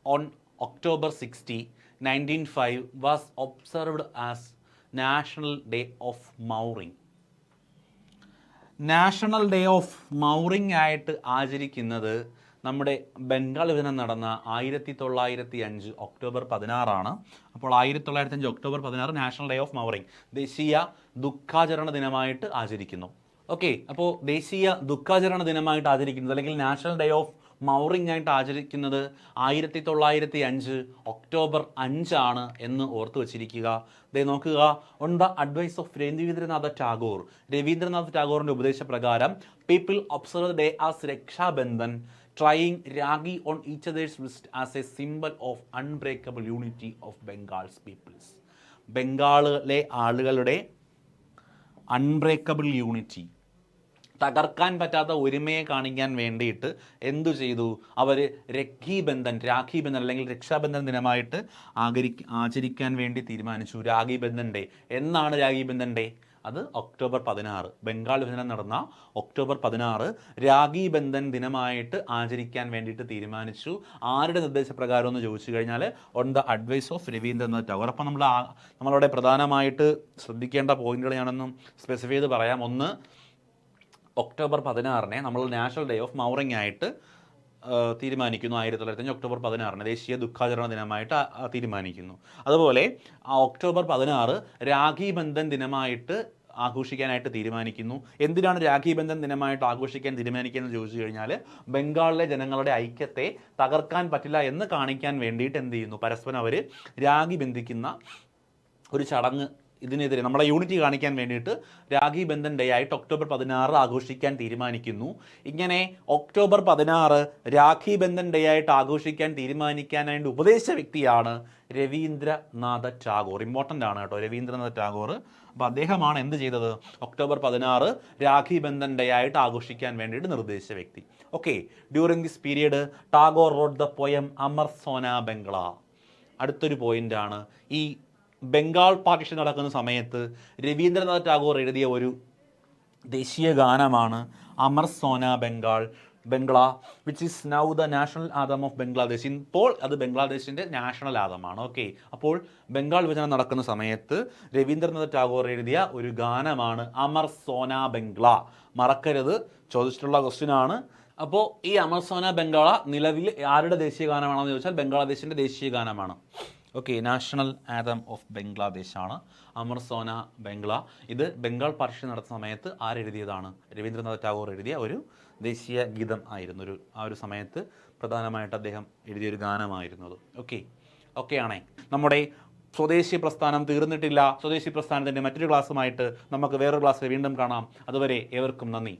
on October 60, 1905 was observed as National Day of Mauring. National day of mourning ആയിട്ട് ആചരിക്കുന്നത് നമ്മുടെ ബംഗാൾ വിഭജനം നടന്ന 1905 ഒക്ടോബർ 16 അപ്പോൾ 1905 ഒക്ടോബർ 16 നാഷണൽ ഡേ ഓഫ് മൗറിംഗ്, ദേശീയ ദുഃഖാചരണ ദിനമായിട്ട് ആചരിക്കുന്നു. ഓക്കെ, അപ്പോൾ ദേശീയ ദുഃഖാചരണ ദിനമായിട്ട് ആചരിക്കുന്നത് അല്ലെങ്കിൽ നാഷണൽ ഡേ ഓഫ് മൗറിംഗ് ആയിട്ട് ആചരിക്കുന്നത് 1905 ഒക്ടോബർ 5 എന്ന് ഓർത്തു വച്ചിരിക്കുക. ദേ നോക്കുക, on the advice of Rabindranath Tagore, Rabindranath ടാഗോറിന്റെ ഉപദേശപ്രകാരം people observe the day as Rakshabandhan, ട്രൈയിങ് rakhi on each others wrist as a symbol of unbreakable unity of Bengal's peoples. ബംഗാളിലെ ആളുകളുടെ അൺബ്രേക്കബിൾ യൂണിറ്റി, തകർക്കാൻ പറ്റാത്ത ഒരുമയെ കാണിക്കാൻ വേണ്ടിയിട്ട് എന്തു ചെയ്തു, അവർ രാഖി ബന്ധൻ അല്ലെങ്കിൽ രക്ഷാബന്ധൻ ദിനമായിട്ട് ആചരിക്കാൻ വേണ്ടി തീരുമാനിച്ചു. രാഖി ബന്ധൻ ഡേ എന്നാണ് രാഖി ബന്ധൻ ഡേ? അത് ഒക്ടോബർ 16, ബംഗാൾ വിഭജനം നടന്ന ഒക്ടോബർ 16 രാഖി ബന്ധൻ ദിനമായിട്ട് ആചരിക്കാൻ വേണ്ടിയിട്ട് തീരുമാനിച്ചു. ആരുടെ നിർദ്ദേശപ്രകാരം എന്ന് ചോദിച്ചു കഴിഞ്ഞാൽ on the advice of Rabindranath Tagore. അപ്പം നമ്മളവിടെ പ്രധാനമായിട്ട് ശ്രദ്ധിക്കേണ്ട പോയിന്റുകൾ ഞാനൊന്നും സ്പെസിഫൈ ചെയ്ത് പറയാം. ഒന്ന്, ഒക്ടോബർ 16 നമ്മൾ നാഷണൽ ഡേ ഓഫ് മൗറിംഗ് ആയിട്ട് തീരുമാനിക്കുന്നു. 1905 ഒക്ടോബർ 16 ദേശീയ ദുഃഖാചരണ ദിനമായിട്ട് തീരുമാനിക്കുന്നു. അതുപോലെ ഒക്ടോബർ 16 രാഖി ബന്ധൻ ദിനമായിട്ട് ആഘോഷിക്കാനായിട്ട് തീരുമാനിക്കുന്നു. എന്തിനാണ് രാഖി ബന്ധൻ ദിനമായിട്ട് ആഘോഷിക്കാൻ തീരുമാനിക്കുന്നത് ചോദിച്ചു കഴിഞ്ഞാൽ ബംഗാളിലെ ജനങ്ങളുടെ ഐക്യത്തെ തകർക്കാൻ പറ്റില്ല എന്ന് കാണിക്കാൻ വേണ്ടിയിട്ട് എന്ത് ചെയ്യുന്നു, പരസ്പരം അവർ രാഖി ബന്ധിക്കുന്ന ഒരു ചടങ്ങ്, ഇതിനെതിരെ നമ്മളെ യൂണിറ്റി കാണിക്കാൻ വേണ്ടിയിട്ട് രാഖി ബന്ധൻ ഡേ ആയിട്ട് ഒക്ടോബർ 16 ആഘോഷിക്കാൻ തീരുമാനിക്കുന്നു. ഇങ്ങനെ ഒക്ടോബർ 16 രാഖി ബന്ധൻ ഡേ ആയിട്ട് ആഘോഷിക്കാൻ തീരുമാനിക്കാനായിട്ട് ഉപദേശിച്ച വ്യക്തിയാണ് രവീന്ദ്രനാഥ ടാഗോർ. ഇമ്പോർട്ടൻ്റ് ആണ് കേട്ടോ, രവീന്ദ്രനാഥ ടാഗോർ. അപ്പോൾ അദ്ദേഹമാണ് എന്ത് ചെയ്തത്, ഒക്ടോബർ 16 രാഖി ബന്ധൻ ഡേ ആയിട്ട് ആഘോഷിക്കാൻ വേണ്ടിയിട്ട് നിർദ്ദേശിച്ച വ്യക്തി. Okay, during this period Tagore wrote the poem Amar Sona Bangla. അടുത്തൊരു പോയിന്റാണ്, ഈ ബംഗാൾ പാർട്ടീഷൻ നടക്കുന്ന സമയത്ത് രവീന്ദ്രനാഥ് ടാഗോർ എഴുതിയ ഒരു ദേശീയ ഗാനമാണ് Amar Sona Bangla, which is now the national anthem of Bangladesh. ഇപ്പോൾ അത് ബംഗ്ലാദേശിൻ്റെ നാഷണൽ ആന്തമാണ്. ഓക്കെ, അപ്പോൾ ബംഗാൾ വിഭജനം നടക്കുന്ന സമയത്ത് രവീന്ദ്രനാഥ് ടാഗോർ എഴുതിയ ഒരു ഗാനമാണ് അമർ സോന ബംഗ്ല. മറക്കരുത്, ചോദിച്ചിട്ടുള്ള ക്വസ്റ്റ്യൻ ആണ്. അപ്പോൾ ഈ അമർ സോന ബംഗ്ല നിലവിൽ ആരുടെ ദേശീയ ഗാനമാണെന്ന് ചോദിച്ചാൽ ബംഗ്ലാദേശിൻ്റെ ദേശീയ ഗാനമാണ്. Okay, national anthem of Bangladesh ആണ് അമർ സോന ബംഗ്ല. ഇത് ബംഗാൾ പാർട്ടീഷൻ നടത്തുന്ന സമയത്ത് ആരെഴുതിയതാണ്? രവീന്ദ്രനാഥ് ടാഗോർ എഴുതിയ ഒരു ദേശീയ ഗീതം ആയിരുന്നു. ആ ഒരു സമയത്ത് പ്രധാനമായിട്ട് അദ്ദേഹം എഴുതിയൊരു ഗാനമായിരുന്നത്. ഓക്കെ ആണേ. നമ്മുടെ സ്വദേശി പ്രസ്ഥാനം തീർന്നിട്ടില്ല. സ്വദേശി പ്രസ്ഥാനത്തിൻ്റെ മറ്റൊരു ക്ലാസ്സുമായിട്ട് നമുക്ക് വേറൊരു ക്ലാസ്സിൽ വീണ്ടും കാണാം. അതുവരെ ഏവർക്കും നന്ദി.